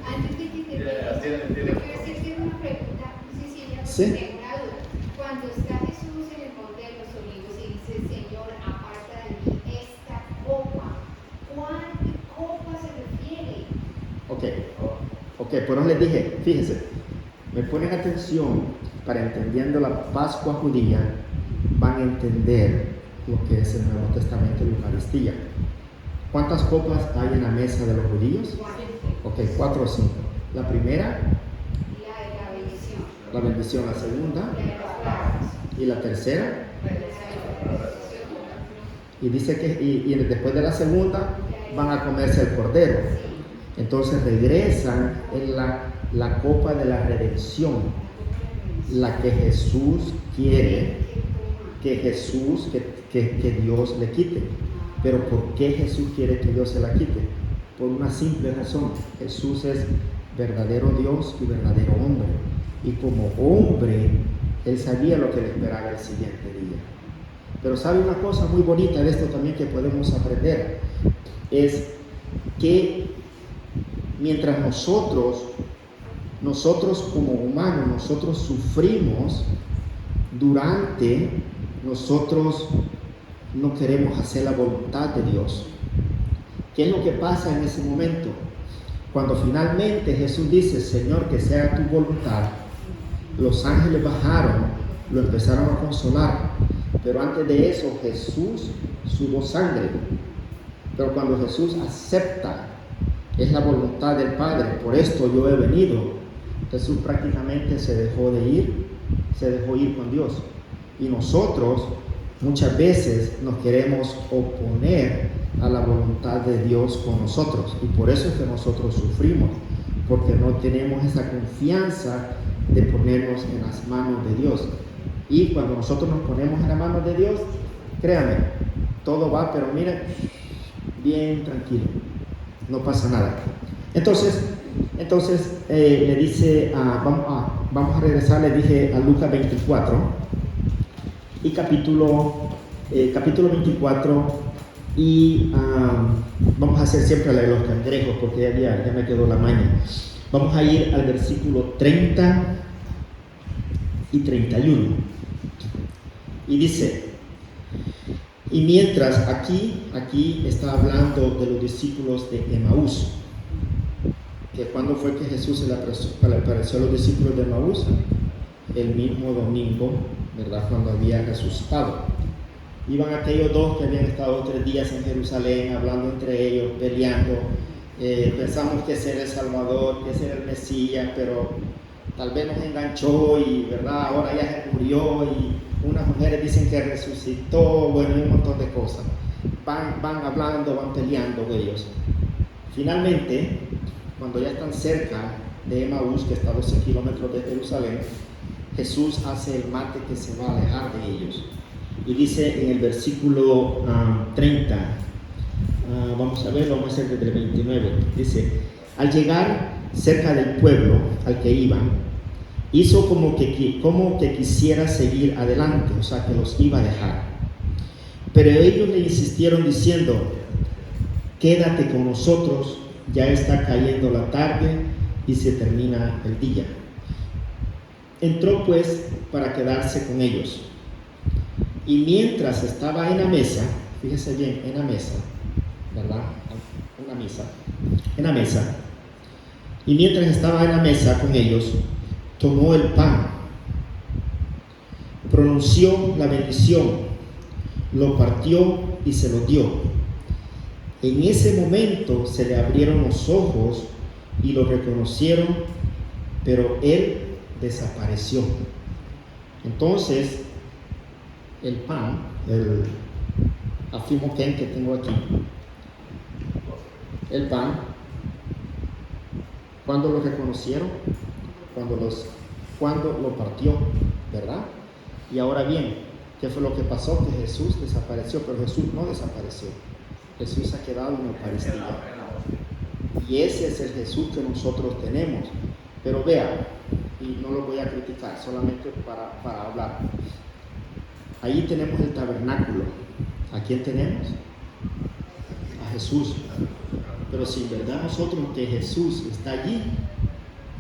antes de que te quiero hacerte una pregunta sencilla, Sí. porque tengo una duda. Cuando está Jesús en el monte de los olivos y dice, Señor, aparta de mí esta copa, ¿cuál copa se refiere? Ok, por eso les dije, fíjense, me ponen atención para entendiendo la Pascua judía, van a entender lo que es el Nuevo Testamento de la Eucaristía. ¿Cuántas copas hay en la mesa de los judíos? Ok, 4 o 5. La primera, La bendición. la bendición, la segunda, La de los clavos. y la tercera. Y dice que y después de la segunda van a comerse el cordero. Entonces regresan en la copa de la redención, la que Jesús quiere que Dios le quite. Pero ¿por qué Jesús quiere que Dios se la quite? Por una simple razón. Jesús es verdadero Dios y verdadero hombre. Y como hombre, Él sabía lo que le esperaba el siguiente día. Pero sabe una cosa muy bonita de esto también que podemos aprender, es que mientras nosotros como humanos, nosotros sufrimos, nosotros no queremos hacer la voluntad de Dios. ¿Qué es lo que pasa en ese momento? Cuando finalmente Jesús dice, Señor, que sea tu voluntad, los ángeles bajaron, lo empezaron a consolar. Pero antes de eso, Jesús sudó sangre. Pero cuando Jesús acepta, es la voluntad del Padre, por esto yo he venido, Jesús prácticamente se dejó ir con Dios. Y nosotros muchas veces nos queremos oponer a la voluntad de Dios con nosotros. Y por eso es que nosotros sufrimos, porque no tenemos esa confianza de ponernos en las manos de Dios. Y cuando nosotros nos ponemos en las manos de Dios, créanme, todo va, pero miren, bien tranquilo, no pasa nada. Entonces le dice, vamos a regresar, le dije a Lucas 24 y capítulo 24 y vamos a hacer siempre la de los cangrejos porque ya me quedó la maña. Vamos a ir al versículo 30 y 31 y dice, y mientras aquí está hablando de los discípulos de Emaús, que cuando fue que Jesús se le apareció a los discípulos de Emaús, el mismo domingo ¿verdad? Cuando había resucitado. Iban aquellos dos que habían estado 3 días en Jerusalén, hablando entre ellos, peleando. Pensamos que ese era el Salvador, que ese era el Mesías, pero tal vez nos enganchó y, ¿verdad? Ahora ya se murió y unas mujeres dicen que resucitó, bueno, y un montón de cosas. Van hablando, van peleando ellos. Finalmente, cuando ya están cerca de Emaús, que está a 12 kilómetros de Jerusalén, Jesús hace el mate que se va a alejar de ellos. Y dice en el versículo 30, vamos a ver, vamos a hacer desde el 29, dice, al llegar cerca del pueblo al que iban, hizo como que quisiera seguir adelante, o sea, que los iba a dejar. Pero ellos le insistieron diciendo, quédate con nosotros, ya está cayendo la tarde y se termina el día. Entró pues para quedarse con ellos. Y mientras estaba en la mesa, fíjese bien, en la mesa, ¿verdad? En la mesa. Y mientras estaba en la mesa con ellos, tomó el pan, pronunció la bendición, lo partió y se lo dio. En ese momento se le abrieron los ojos y lo reconocieron, pero él desapareció. Entonces, el pan, el afimoken que tengo aquí, el pan, ¿cuándo lo reconocieron? Cuando lo partió, ¿verdad? Y ahora bien, ¿qué fue lo que pasó? Que Jesús desapareció, pero Jesús no desapareció. Jesús ha quedado en la Eucaristía. Y ese es el Jesús que nosotros tenemos. Pero vea, y no lo voy a criticar, solamente para hablar. Ahí tenemos el tabernáculo. ¿A quién tenemos? A Jesús. Pero si en verdad nosotros que Jesús está allí,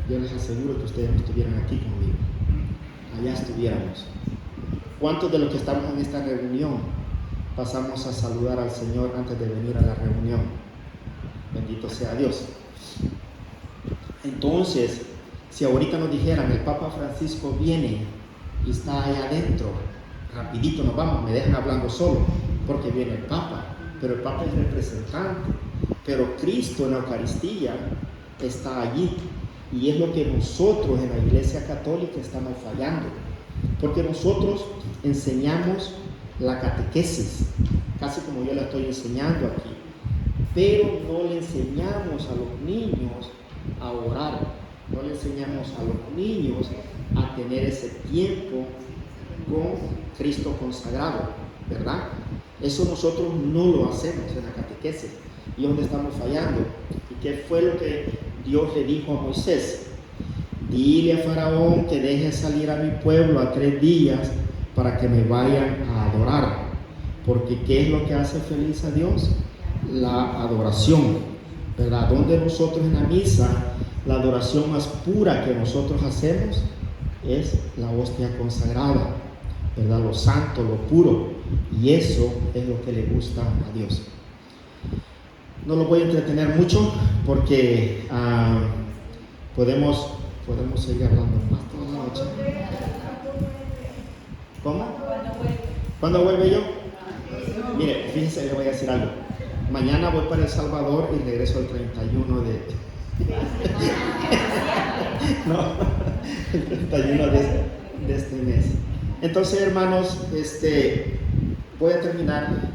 yo les aseguro que ustedes no estuvieran aquí conmigo. Allá estuviéramos. ¿Cuántos de los que estamos en esta reunión pasamos a saludar al Señor antes de venir a la reunión? Bendito sea Dios. Entonces, si ahorita nos dijeran, el Papa Francisco viene y está allá adentro, rapidito nos vamos, me dejan hablando solo, porque viene el Papa, pero el Papa es representante, pero Cristo en la Eucaristía está allí, y es lo que nosotros en la Iglesia Católica estamos fallando, porque nosotros enseñamos la catequesis, casi como yo la estoy enseñando aquí, pero no le enseñamos a los niños a orar, no le enseñamos a los niños a tener ese tiempo con Cristo consagrado, ¿verdad? Eso nosotros no lo hacemos en la catequesis. ¿Y dónde estamos fallando? ¿Y qué fue lo que Dios le dijo a Moisés? Dile a Faraón que deje salir a mi pueblo a 3 días para que me vayan a adorar. Porque ¿qué es lo que hace feliz a Dios? La adoración, ¿verdad? Donde nosotros en la misa, la adoración más pura que nosotros hacemos es la hostia consagrada, ¿verdad? Lo santo, lo puro, y eso es lo que le gusta a Dios. No lo voy a entretener mucho porque podemos seguir hablando más toda la noche. ¿Cómo? ¿Cuándo vuelve yo? Mire, fíjense, le voy a decir algo. Mañana voy para El Salvador y regreso el 31 de... no, el 31 de este mes. Entonces, hermanos, voy a terminar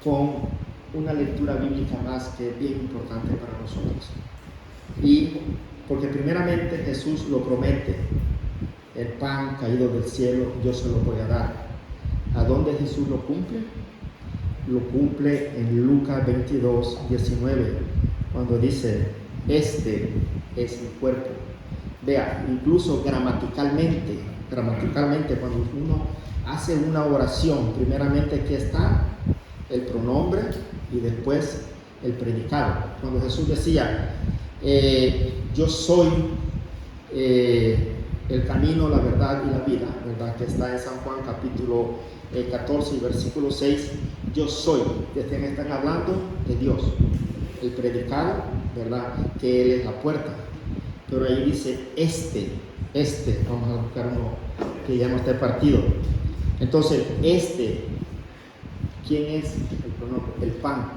con una lectura bíblica más que es bien importante para nosotros. Y porque primeramente Jesús lo promete, el pan caído del cielo yo se lo voy a dar. ¿A dónde Jesús lo cumple? Lo cumple en Lucas 22, 19, cuando dice, este es mi cuerpo. Vea, incluso gramaticalmente, cuando uno hace una oración, primeramente aquí está el pronombre y después el predicado. Cuando Jesús decía, yo soy el camino, la verdad y la vida, ¿verdad? Que está en San Juan capítulo 14 y versículo 6, yo soy. ¿De quién están hablando? De Dios. El predicado, ¿verdad? Que Él es la puerta. Pero ahí dice, este Vamos a buscar uno que ya no esté partido. Entonces, ¿quién es el pronombre? El pan.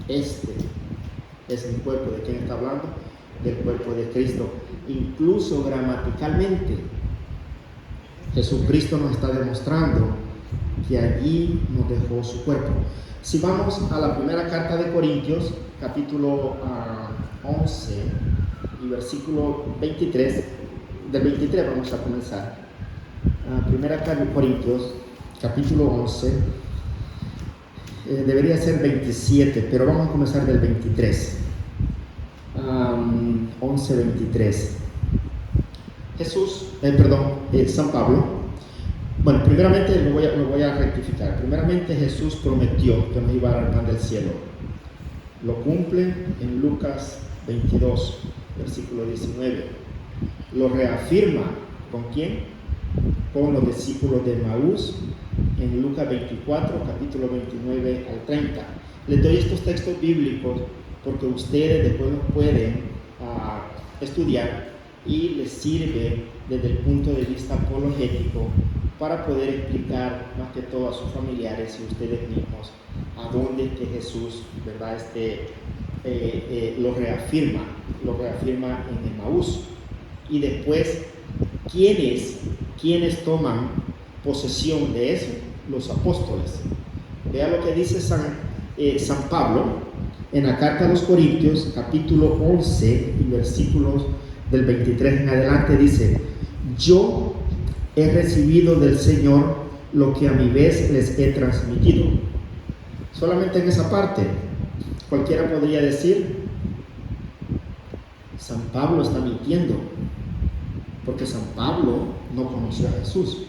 Es mi cuerpo. ¿De quién está hablando? Del cuerpo de Cristo. Incluso gramaticalmente, Jesucristo nos está demostrando que allí nos dejó su cuerpo. Si vamos a la primera carta de Corintios, capítulo 11 y versículo 23, del 23 vamos a comenzar. Primera carta de Corintios, capítulo 11, debería ser 27, pero vamos a comenzar del 23. 11, 23. San Pablo. Bueno, primeramente lo voy a rectificar. Primeramente Jesús prometió que nos iba a dar el pan del cielo. Lo cumple en Lucas 22, versículo 19. Lo reafirma, ¿con quién? Con los discípulos de Maús en Lucas 24, capítulo 29 al 30. Les doy estos textos bíblicos porque ustedes después los pueden estudiar y les sirve desde el punto de vista apologético para poder explicar más que todo a sus familiares y ustedes mismos a dónde que Jesús, ¿verdad? Lo reafirma en Emaús. Y después, ¿quiénes toman posesión de eso? Los apóstoles. Vea lo que dice San Pablo en la carta a los Corintios, capítulo 11 y versículos del 23 en adelante, dice: yo he recibido del Señor lo que a mi vez les he transmitido. Solamente en esa parte, cualquiera podría decir, San Pablo está mintiendo, porque San Pablo no conoció a Jesús,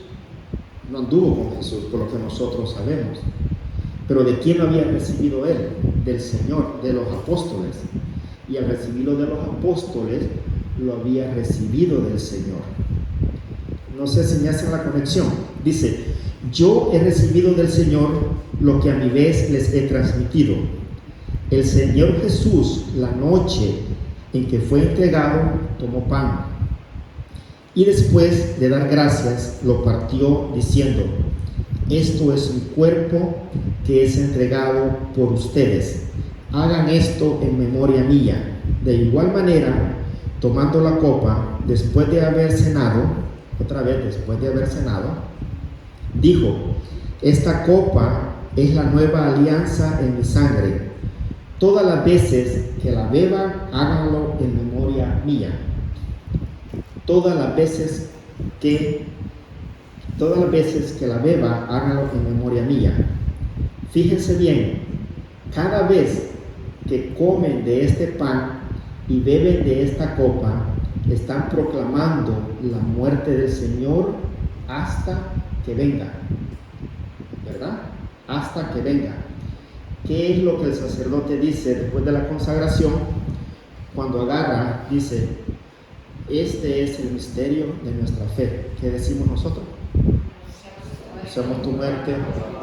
no anduvo con Jesús, por lo que nosotros sabemos. Pero ¿de quién lo había recibido él? Del Señor, de los apóstoles. Y al recibirlo de los apóstoles, lo había recibido del Señor. No sé si me hacen la conexión. Dice: yo he recibido del Señor lo que a mi vez les he transmitido. El Señor Jesús, la noche en que fue entregado, tomó pan. Y después de dar gracias, lo partió diciendo: esto es mi cuerpo que es entregado por ustedes. Hagan esto en memoria mía. De igual manera, tomando la copa, después de haber cenado, dijo: esta copa es la nueva alianza en mi sangre. Todas las veces que la beban, háganlo en memoria mía. Todas las veces que la beba, háganlo en memoria mía. Fíjense bien, cada vez que comen de este pan y beben de esta copa, están proclamando la muerte del Señor hasta que venga. ¿Verdad? Hasta que venga. ¿Qué es lo que el sacerdote dice después de la consagración? Cuando agarra, dice: este es el misterio de nuestra fe. ¿Qué decimos nosotros? Somos tu muerte,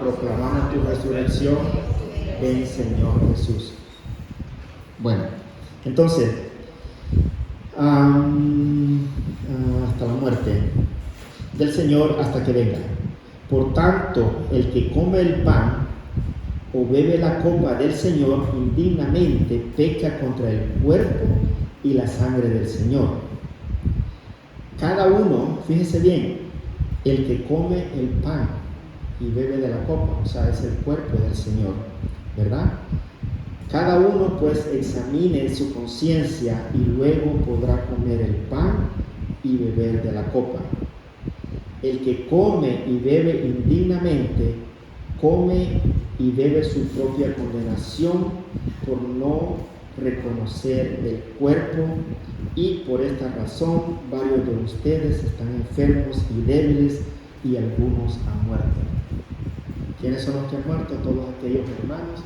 proclamamos tu resurrección, ven Señor Jesús. Bueno, entonces, hasta la muerte del Señor hasta que venga. Por tanto, el que come el pan o bebe la copa del Señor indignamente peca contra el cuerpo y la sangre del Señor. Cada uno, fíjese bien, el que come el pan y bebe de la copa, o sea, es el cuerpo del Señor, ¿verdad? Cada uno pues examine su conciencia y luego podrá comer el pan y beber de la copa. El que come y bebe indignamente, come y bebe su propia condenación por no reconocer el cuerpo, y por esta razón varios de ustedes están enfermos y débiles y algunos han muerto. ¿Quiénes son los que han muerto? Todos aquellos hermanos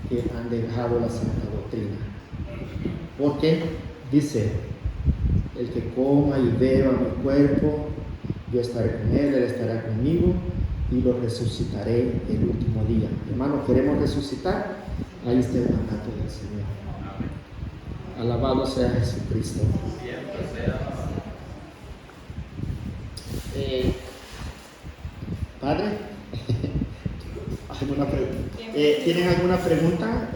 que han dejado la santa doctrina. Porque dice: el que coma y beba mi cuerpo, yo estaré con él estará conmigo y lo resucitaré el último día. Hermanos, ¿queremos resucitar? Ahí está el mandato del Señor. Alabado sea Jesucristo. Padre, ¿tienen alguna pregunta?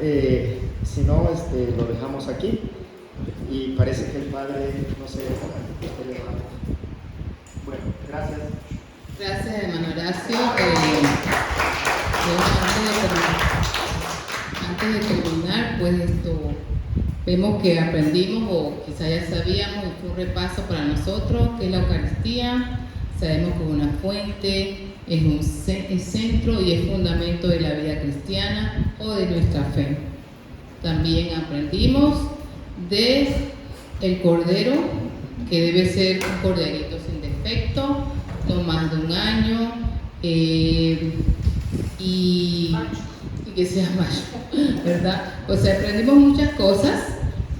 Si no, lo dejamos aquí. Y parece que el Padre, no sé, bueno, gracias. Gracias, hermano Horacio. Antes de terminar, pues vemos que aprendimos o quizá ya sabíamos, y fue un repaso para nosotros, que es la Eucaristía. Sabemos que es una fuente, es centro y es fundamento de la vida cristiana o de nuestra fe. También aprendimos de el cordero, que debe ser un corderito sin defecto, no más de 1 año, y que sea mayo, ¿verdad? O sea, aprendimos muchas cosas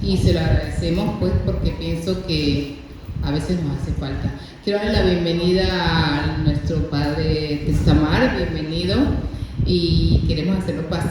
y se lo agradecemos pues porque pienso que a veces nos hace falta. Quiero darle la bienvenida a nuestro padre Testamar, bienvenido, y queremos hacerlo pasar